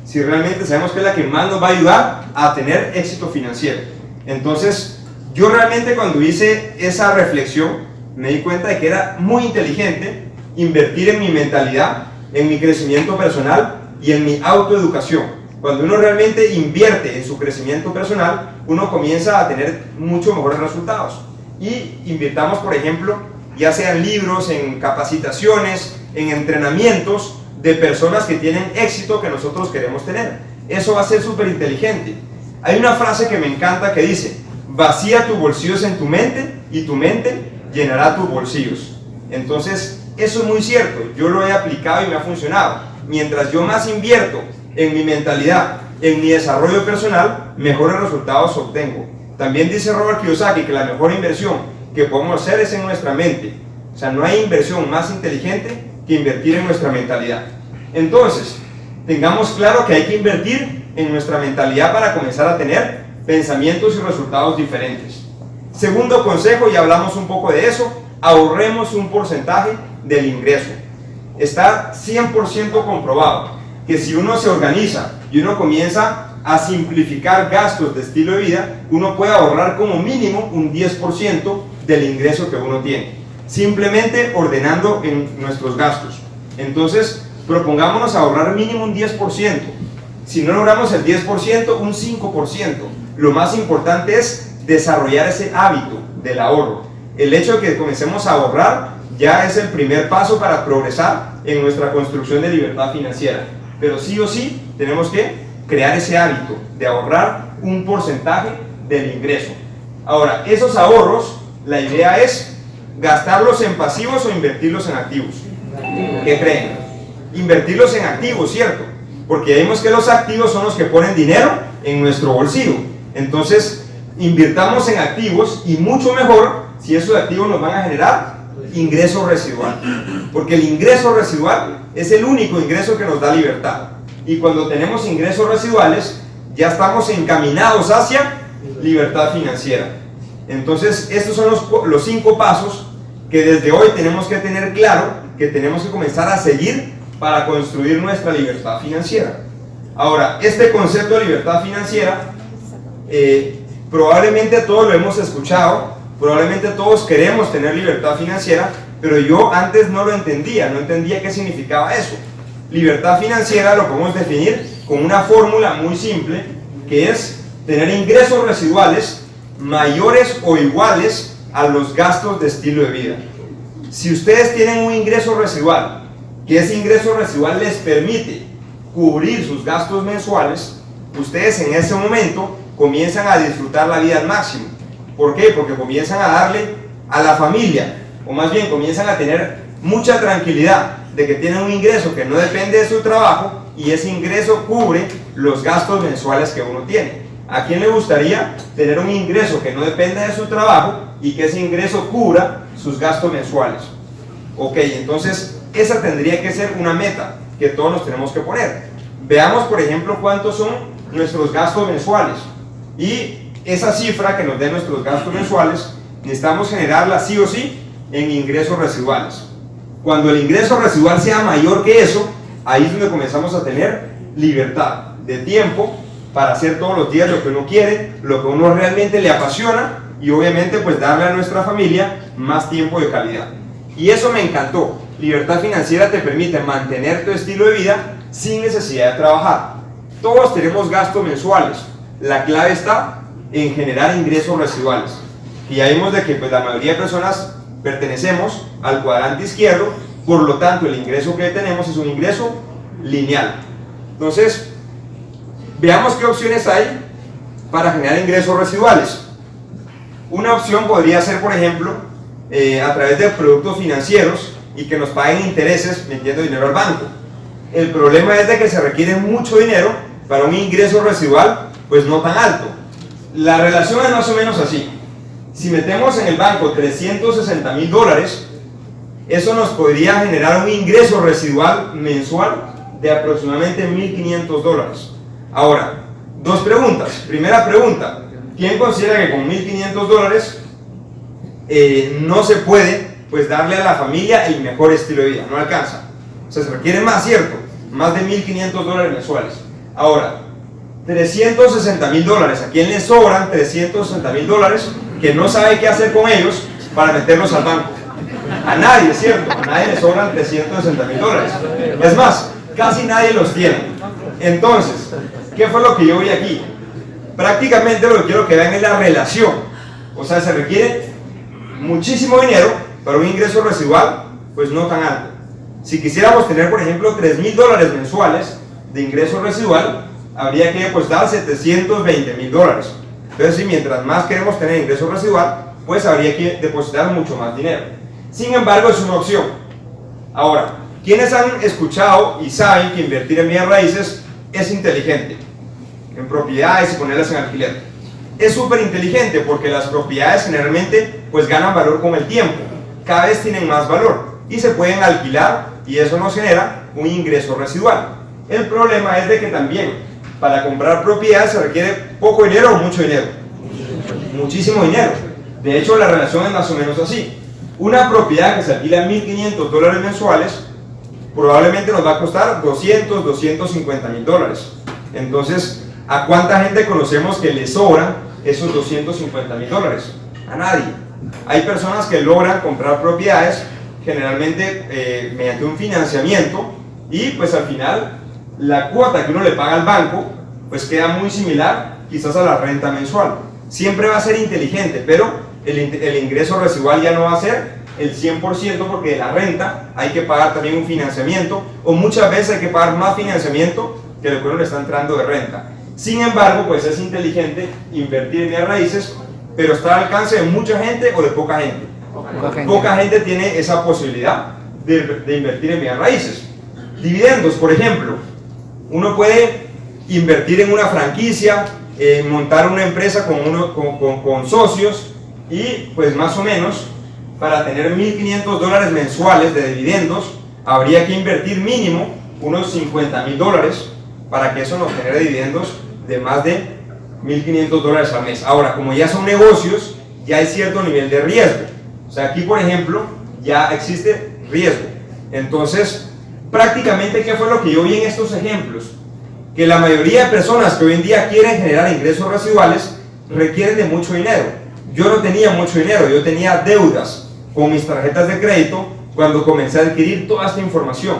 Si realmente sabemos que es la que más nos va a ayudar a tener éxito financiero. Entonces, yo realmente cuando hice esa reflexión, me di cuenta de que era muy inteligente invertir en mi mentalidad, en mi crecimiento personal y en mi autoeducación. Cuando uno realmente invierte en su crecimiento personal, uno comienza a tener mucho mejores resultados. Y invirtamos, por ejemplo, ya sea en libros, en capacitaciones, en entrenamientos de personas que tienen éxito que nosotros queremos tener. Eso va a ser súper inteligente. Hay una frase que me encanta que dice: vacía tus bolsillos en tu mente y tu mente llenará tus bolsillos. Entonces, eso es muy cierto. Yo lo he aplicado y me ha funcionado. Mientras yo más invierto en mi mentalidad, en mi desarrollo personal, mejores resultados obtengo. También dice Robert Kiyosaki que la mejor inversión que podemos hacer es en nuestra mente. O sea, no hay inversión más inteligente que invertir en nuestra mentalidad. Entonces, tengamos claro que hay que invertir en nuestra mentalidad para comenzar a tener pensamientos y resultados diferentes. Segundo consejo, y hablamos un poco de eso: ahorremos un porcentaje del ingreso. Está 100% comprobado que si uno se organiza y uno comienza a simplificar gastos de estilo de vida, uno puede ahorrar como mínimo un 10% del ingreso que uno tiene, simplemente ordenando en nuestros gastos. Entonces, propongámonos ahorrar mínimo un 10%. Si no logramos el 10%, un 5%. Lo más importante es desarrollar ese hábito del ahorro. El hecho de que comencemos a ahorrar ya es el primer paso para progresar en nuestra construcción de libertad financiera. Pero sí o sí tenemos que crear ese hábito de ahorrar un porcentaje del ingreso. Ahora, esos ahorros, la idea es gastarlos en pasivos o invertirlos en activos. ¿Qué creen? Invertirlos en activos, ¿cierto? Porque vemos que los activos son los que ponen dinero en nuestro bolsillo. Entonces, invirtamos en activos, y mucho mejor si esos activos nos van a generar ingreso residual. Porque el ingreso residual es el único ingreso que nos da libertad. Y cuando tenemos ingresos residuales, ya estamos encaminados hacia libertad financiera. Entonces, estos son los 5 pasos que desde hoy tenemos que tener claro, que tenemos que comenzar a seguir para construir nuestra libertad financiera. Ahora, este concepto de libertad financiera, probablemente todos lo hemos escuchado, probablemente todos queremos tener libertad financiera, pero yo antes no lo entendía, no entendía qué significaba eso. Libertad financiera lo podemos definir con una fórmula muy simple, que es tener ingresos residuales mayores o iguales a los gastos de estilo de vida. Si ustedes tienen un ingreso residual, que ese ingreso residual les permite cubrir sus gastos mensuales, ustedes en ese momento comienzan a disfrutar la vida al máximo. ¿Por qué? Porque comienzan a darle a la familia, o más bien comienzan a tener mucha tranquilidad de que tienen un ingreso que no depende de su trabajo y ese ingreso cubre los gastos mensuales que uno tiene. ¿A quién le gustaría tener un ingreso que no dependa de su trabajo y que ese ingreso cubra sus gastos mensuales? Ok, entonces esa tendría que ser una meta que todos nos tenemos que poner. Veamos, por ejemplo, cuántos son nuestros gastos mensuales y esa cifra que nos den nuestros gastos mensuales necesitamos generarla sí o sí en ingresos residuales. Cuando el ingreso residual sea mayor que eso, ahí es donde comenzamos a tener libertad de tiempo para hacer todos los días lo que uno quiere, lo que uno realmente le apasiona y obviamente pues darle a nuestra familia más tiempo de calidad. Y eso me encantó. Libertad financiera te permite mantener tu estilo de vida sin necesidad de trabajar. Todos tenemos gastos mensuales. La clave está en generar ingresos residuales. Y ya vimos de que pues, la mayoría de personas pertenecemos al cuadrante izquierdo, por lo tanto el ingreso que tenemos es un ingreso lineal. Entonces, veamos qué opciones hay para generar ingresos residuales. Una opción podría ser, por ejemplo, a través de productos financieros y que nos paguen intereses metiendo dinero al banco. El problema es de que se requiere mucho dinero para un ingreso residual pues no tan alto. La relación es más o menos así. Si metemos en el banco $360,000, eso nos podría generar un ingreso residual mensual de aproximadamente $1,500. Ahora, dos preguntas. Primera pregunta, ¿quién considera que con $1,500 no se puede pues darle a la familia el mejor estilo de vida? No alcanza. O sea, se requiere más, ¿cierto? Más de $1,500 mensuales. Ahora, $360,000. ¿A quién le sobran $360,000 que no sabe qué hacer con ellos para meterlos al banco? A nadie, ¿cierto? A nadie le sobran $360,000. Es más, casi nadie los tiene. Entonces, ¿qué fue lo que yo vi aquí? Prácticamente lo que quiero que vean es la relación. O sea, se requiere muchísimo dinero para un ingreso residual, pues no tan alto. Si quisiéramos tener, por ejemplo, $3,000 mensuales de ingreso residual, habría que depositar $720,000. Entonces, si mientras más queremos tener ingreso residual, pues habría que depositar mucho más dinero. Sin embargo, es una opción. Ahora, ¿quiénes han escuchado y saben que invertir en bienes raíces es inteligente? En propiedades y ponerlas en alquiler. Es súper inteligente porque las propiedades generalmente pues ganan valor con el tiempo. Cada vez tienen más valor y se pueden alquilar y eso nos genera un ingreso residual. El problema es de que también para comprar propiedades se requiere poco dinero o mucho dinero. Muchísimo dinero. De hecho, la relación es más o menos así. Una propiedad que se alquila $1,500 mensuales probablemente nos va a costar $250,000. Entonces, ¿a cuánta gente conocemos que le sobran esos $250,000? A nadie. Hay personas que logran comprar propiedades generalmente mediante un financiamiento y pues al final la cuota que uno le paga al banco pues queda muy similar quizás a la renta mensual. Siempre va a ser inteligente, pero el ingreso residual ya no va a ser el 100% porque de la renta hay que pagar también un financiamiento o muchas veces hay que pagar más financiamiento que lo que uno le está entrando de renta. Sin embargo, pues es inteligente invertir en bienes raíces, pero está al alcance de mucha gente o de poca gente. Poca gente tiene esa posibilidad de invertir en bienes raíces. Dividendos, por ejemplo. Uno puede invertir en una franquicia, montar una empresa con socios y pues más o menos para tener $1,500 mensuales de dividendos habría que invertir mínimo unos $50,000 para que eso nos genere dividendos de más de $1,500 al mes. Ahora, como ya son negocios, ya hay cierto nivel de riesgo. O sea, aquí por ejemplo ya existe riesgo. Entonces, prácticamente, ¿qué fue lo que yo vi en estos ejemplos? Que la mayoría de personas que hoy en día quieren generar ingresos residuales requieren de mucho dinero. Yo no tenía mucho dinero, yo tenía deudas con mis tarjetas de crédito cuando comencé a adquirir toda esta información.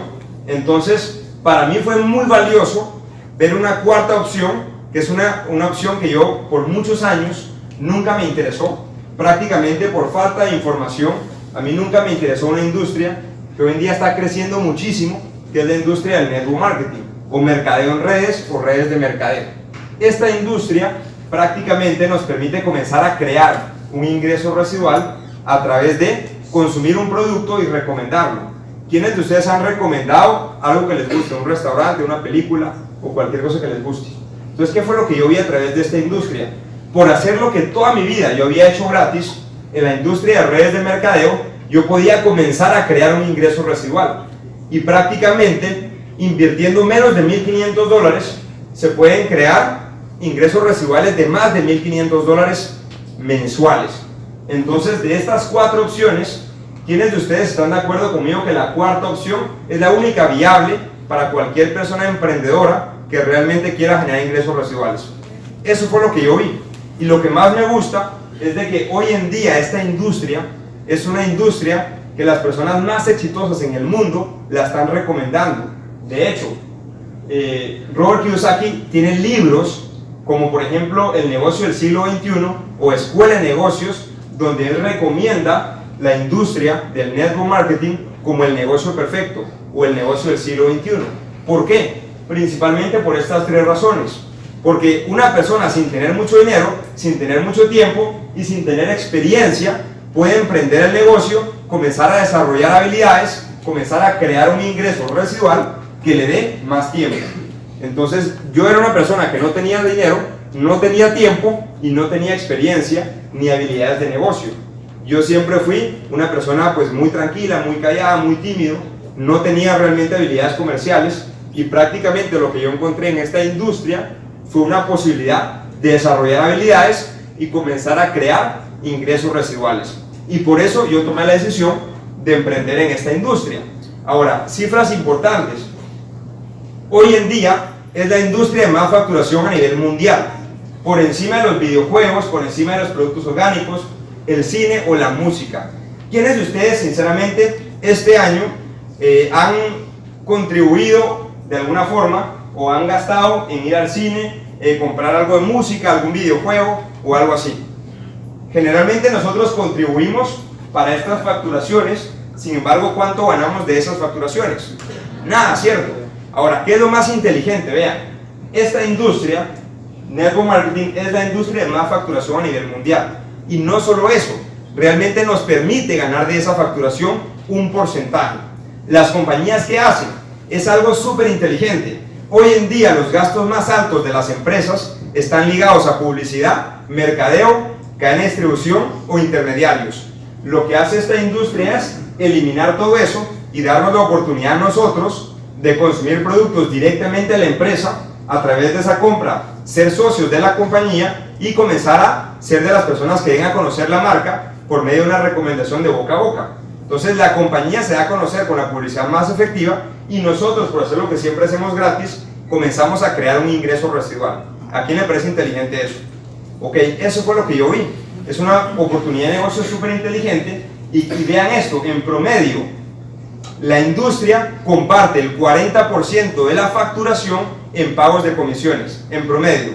Entonces, para mí fue muy valioso ver una cuarta opción, que es una opción que yo por muchos años nunca me interesó, prácticamente por falta de información. A mí nunca me interesó una industria que hoy en día está creciendo muchísimo, que es la industria del network marketing, o mercadeo en redes, o redes de mercadeo. Esta industria prácticamente nos permite comenzar a crear un ingreso residual a través de consumir un producto y recomendarlo. ¿Quiénes de ustedes han recomendado algo que les guste? Un restaurante, una película o cualquier cosa que les guste. Entonces, ¿qué fue lo que yo vi a través de esta industria? Por hacer lo que toda mi vida yo había hecho gratis en la industria de redes de mercadeo, yo podía comenzar a crear un ingreso residual. Y prácticamente, invirtiendo menos de $1.500, se pueden crear ingresos residuales de más de $1.500 mensuales. Entonces, de estas 4 opciones, ¿quiénes de ustedes están de acuerdo conmigo que la cuarta opción es la única viable para cualquier persona emprendedora que realmente quiera generar ingresos residuales? Eso fue lo que yo vi. Y lo que más me gusta es de que hoy en día esta industria es una industria que las personas más exitosas en el mundo la están recomendando. De hecho, Robert Kiyosaki tiene libros como por ejemplo El negocio del siglo XXI o Escuela de Negocios, donde él recomienda la industria del network marketing como el negocio perfecto o el negocio del siglo XXI. ¿Por qué? Principalmente por estas 3 razones. Porque una persona sin tener mucho dinero, sin tener mucho tiempo y sin tener experiencia puede emprender el negocio, comenzar a desarrollar habilidades, comenzar a crear un ingreso residual que le dé más tiempo. Entonces yo era una persona que no tenía dinero, no tenía tiempo y no tenía experiencia ni habilidades de negocio. Yo siempre fui una persona pues muy tranquila, muy callada, muy tímido, no tenía realmente habilidades comerciales y prácticamente lo que yo encontré en esta industria fue una posibilidad de desarrollar habilidades y comenzar a crear ingresos residuales. Y por eso yo tomé la decisión de emprender en esta industria. Ahora, cifras importantes. Hoy en día es la industria de más facturación a nivel mundial, por encima de los videojuegos, por encima de los productos orgánicos, el cine o la música. ¿Quiénes de ustedes, sinceramente, este año han contribuido de alguna forma o han gastado en ir al cine, comprar algo de música, algún videojuego o algo así? Generalmente nosotros contribuimos para estas facturaciones, sin embargo, ¿cuánto ganamos de esas facturaciones? Nada, ¿cierto? Ahora, ¿qué es lo más inteligente? Vean, esta industria, network marketing, es la industria de más facturación a nivel mundial. Y no solo eso, realmente nos permite ganar de esa facturación un porcentaje. Las compañías que hacen es algo súper inteligente. Hoy en día los gastos más altos de las empresas están ligados a publicidad, mercadeo, cadena de distribución o intermediarios. Lo que hace esta industria es eliminar todo eso y darnos la oportunidad a nosotros de consumir productos directamente a la empresa a través de esa compra, ser socios de la compañía y comenzar a ser de las personas que den a conocer la marca por medio de una recomendación de boca a boca. Entonces la compañía se da a conocer con la publicidad más efectiva y nosotros, por hacer lo que siempre hacemos gratis, comenzamos a crear un ingreso residual. ¿A quién le parece inteligente eso? Ok, eso fue lo que yo vi. Es una oportunidad de negocio súper inteligente y vean esto, en promedio, la industria comparte el 40% de la facturación en pagos de comisiones, en promedio.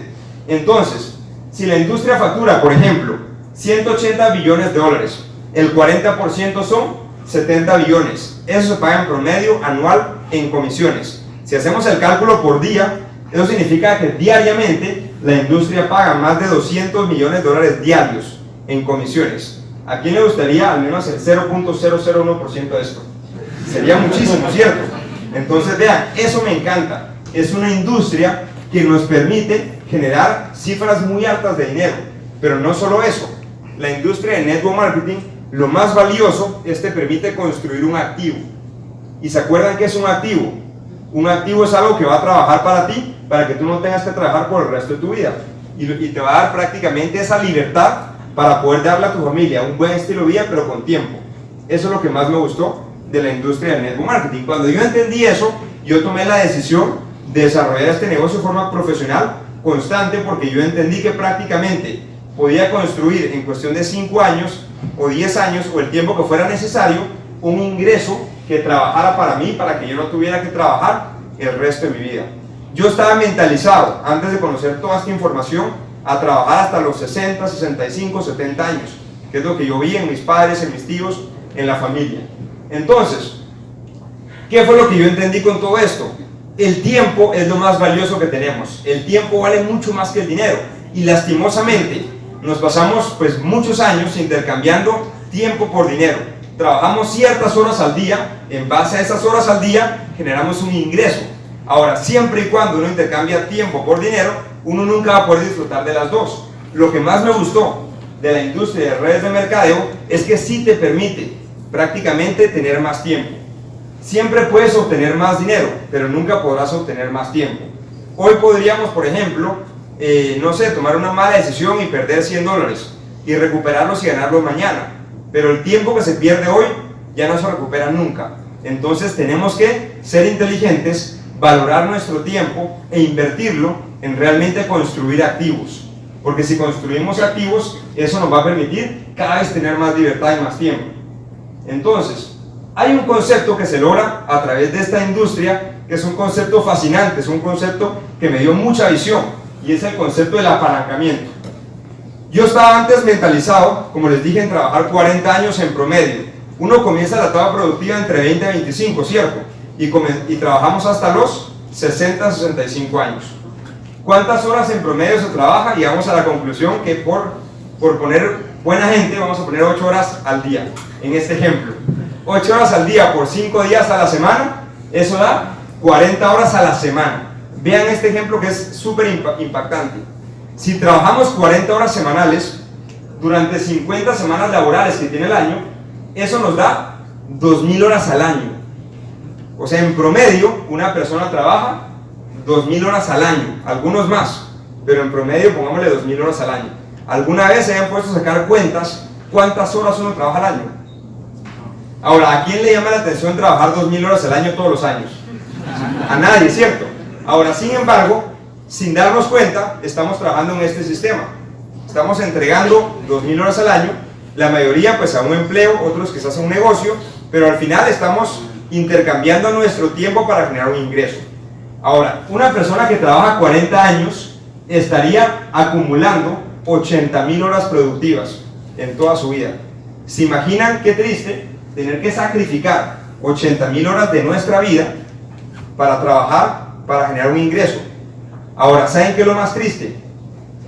Entonces, si la industria factura, por ejemplo, 180 billones de dólares, el 40% son 70 billones. Eso se paga en promedio anual en comisiones. Si hacemos el cálculo por día, eso significa que diariamente la industria paga más de 200 millones de dólares diarios en comisiones. ¿A quién le gustaría al menos el 0.001% de esto? Sería muchísimo, ¿cierto? Entonces vean, eso me encanta. Es una industria que nos permite generar cifras muy altas de dinero. Pero no solo eso, la industria de network marketing, lo más valioso es que te permite construir un activo. ¿Y se acuerdan qué es un activo? Un activo es algo que va a trabajar para ti, para que tú no tengas que trabajar por el resto de tu vida. Y te va a dar prácticamente esa libertad para poder darle a tu familia un buen estilo de vida, pero con tiempo. Eso es lo que más me gustó de la industria del network marketing. Cuando yo entendí eso, yo tomé la decisión de desarrollar este negocio de forma profesional, constante, porque yo entendí que prácticamente podía construir en cuestión de 5 años o 10 años o el tiempo que fuera necesario un ingreso que trabajara para mí, para que yo no tuviera que trabajar el resto de mi vida. Yo estaba mentalizado, antes de conocer toda esta información, a trabajar hasta los 60, 65, 70 años, que es lo que yo vi en mis padres, en mis tíos, en la familia. Entonces, ¿qué fue lo que yo entendí con todo esto? El tiempo es lo más valioso que tenemos. El tiempo vale mucho más que el dinero. Y lastimosamente nos pasamos pues muchos años intercambiando tiempo por dinero. Trabajamos ciertas horas al día, en base a esas horas al día generamos un ingreso. Ahora, siempre y cuando uno intercambia tiempo por dinero, uno nunca va a poder disfrutar de las dos. Lo que más me gustó de la industria de redes de mercadeo es que sí te permite prácticamente tener más tiempo. Siempre puedes obtener más dinero, pero nunca podrás obtener más tiempo. Hoy podríamos, por ejemplo, no sé, tomar una mala decisión y perder $100 y recuperarlos y ganarlos mañana. Pero el tiempo que se pierde hoy ya no se recupera nunca. Entonces tenemos que ser inteligentes, valorar nuestro tiempo e invertirlo en realmente construir activos. Porque si construimos activos, eso nos va a permitir cada vez tener más libertad y más tiempo. Entonces, hay un concepto que se logra a través de esta industria, que es un concepto fascinante, es un concepto que me dio mucha visión, y es el concepto del apalancamiento. Yo estaba antes mentalizado, como les dije, en trabajar 40 años en promedio. Uno comienza la etapa productiva entre 20 y 25, ¿cierto? Y trabajamos hasta los 60, 65 años. ¿Cuántas horas en promedio se trabaja? Y vamos a la conclusión que por poner buena gente, vamos a poner 8 horas al día, en este ejemplo. 8 horas al día por 5 días a la semana, eso da 40 horas a la semana. Vean este ejemplo que es súper impactante. Si trabajamos 40 horas semanales, durante 50 semanas laborales que tiene el año, eso nos da 2.000 horas al año. O sea, en promedio, una persona trabaja 2.000 horas al año, algunos más, pero en promedio pongámosle 2.000 horas al año. ¿Alguna vez se han puesto a sacar cuentas cuántas horas uno trabaja al año? Ahora, ¿a quién le llama la atención trabajar 2.000 horas al año todos los años? A nadie, ¿cierto? Ahora, sin embargo, sin darnos cuenta, estamos trabajando en este sistema. Estamos entregando 2.000 horas al año, la mayoría pues a un empleo, otros quizás a un negocio, pero al final estamos intercambiando nuestro tiempo para generar un ingreso. Ahora, una persona que trabaja 40 años estaría acumulando 80.000 horas productivas en toda su vida. ¿Se imaginan qué triste tener que sacrificar 80.000 horas de nuestra vida para trabajar, para generar un ingreso? Ahora, ¿saben qué es lo más triste?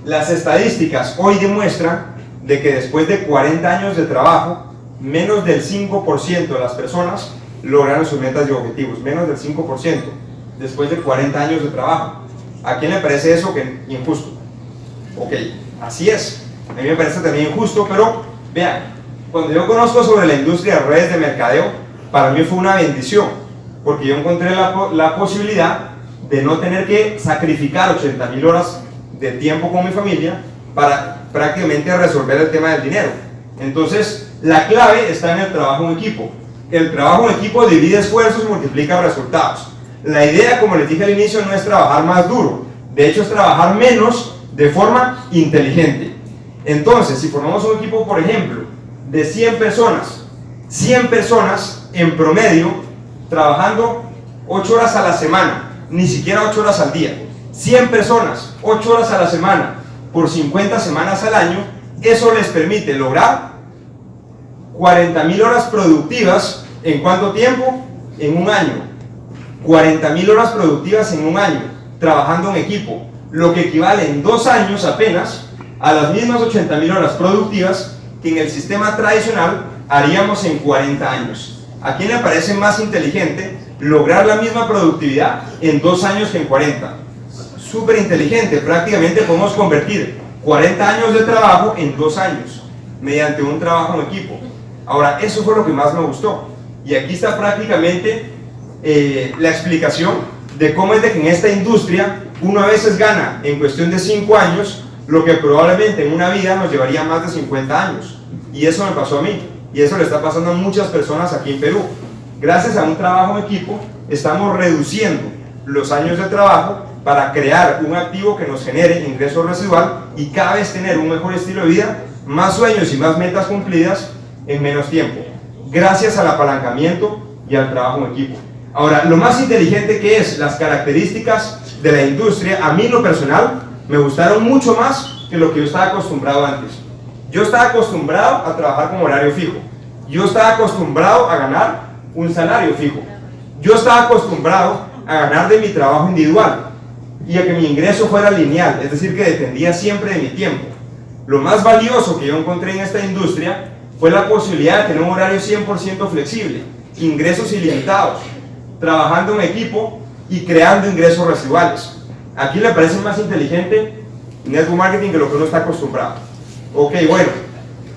Las estadísticas hoy demuestran de que después de 40 años de trabajo, menos del 5% de las personas lograron sus metas y objetivos, menos del 5% después de 40 años de trabajo. ¿A quién le parece eso que injusto? Ok, así es. A mí me parece también injusto, pero vean, cuando yo conozco sobre la industria de redes de mercadeo, para mí fue una bendición, porque yo encontré la posibilidad de no tener que sacrificar 80.000 horas de tiempo con mi familia para prácticamente resolver el tema del dinero. Entonces, la clave está en el trabajo en equipo. El trabajo en equipo divide esfuerzos y multiplica resultados. La idea, como les dije al inicio, no es trabajar más duro, de hecho es trabajar menos de forma inteligente. Entonces, si formamos un equipo, por ejemplo, de 100 personas en promedio, trabajando 8 horas a la semana, ni siquiera 8 horas al día, 100 personas, 8 horas a la semana, por 50 semanas al año, eso les permite lograr 40.000 horas productivas. ¿En cuánto tiempo? En un año. 40.000 horas productivas en un año, trabajando en equipo, lo que equivale en 2 años apenas a las mismas 80.000 horas productivas que en el sistema tradicional haríamos en 40 años. ¿A quién le parece más inteligente lograr la misma productividad en 2 años que en 40? Súper inteligente, prácticamente podemos convertir 40 años de trabajo en 2 años mediante un trabajo en equipo. Ahora, eso fue lo que más me gustó, y aquí está prácticamente la explicación de cómo es de que en esta industria uno a veces gana en cuestión de 5 años lo que probablemente en una vida nos llevaría más de 50 años, y eso me pasó a mí, y eso le está pasando a muchas personas aquí en Perú. Gracias a un trabajo en equipo estamos reduciendo los años de trabajo para crear un activo que nos genere ingreso residual y cada vez tener un mejor estilo de vida, más sueños y más metas cumplidas en menos tiempo, gracias al apalancamiento y al trabajo en equipo. Ahora, lo más inteligente que es, las características de la industria, a mí en lo personal, me gustaron mucho más que lo que yo estaba acostumbrado antes. Yo estaba acostumbrado a trabajar con horario fijo. Yo estaba acostumbrado a ganar un salario fijo. Yo estaba acostumbrado a ganar de mi trabajo individual. y a que mi ingreso fuera lineal, es decir, que dependía siempre de mi tiempo. Lo más valioso que yo encontré en esta industria fue la posibilidad de tener un horario 100% flexible, ingresos ilimitados, trabajando en equipo y creando ingresos residuales. Aquí le parece más inteligente network marketing que lo que uno está acostumbrado. Ok, bueno,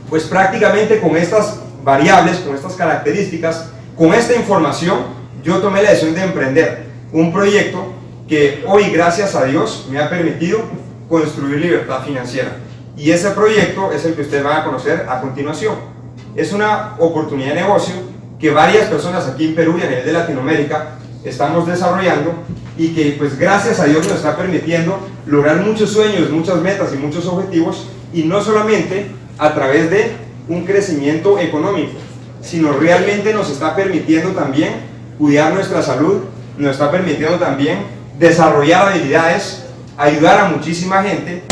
pues prácticamente con estas variables, con estas características, con esta información, yo tomé la decisión de emprender un proyecto que hoy, gracias a Dios, me ha permitido construir libertad financiera. Y ese proyecto es el que ustedes van a conocer a continuación. Es una oportunidad de negocio que varias personas aquí en Perú y a nivel de Latinoamérica estamos desarrollando y que pues gracias a Dios nos está permitiendo lograr muchos sueños, muchas metas y muchos objetivos, y no solamente a través de un crecimiento económico, sino realmente nos está permitiendo también cuidar nuestra salud, nos está permitiendo también desarrollar habilidades, ayudar a muchísima gente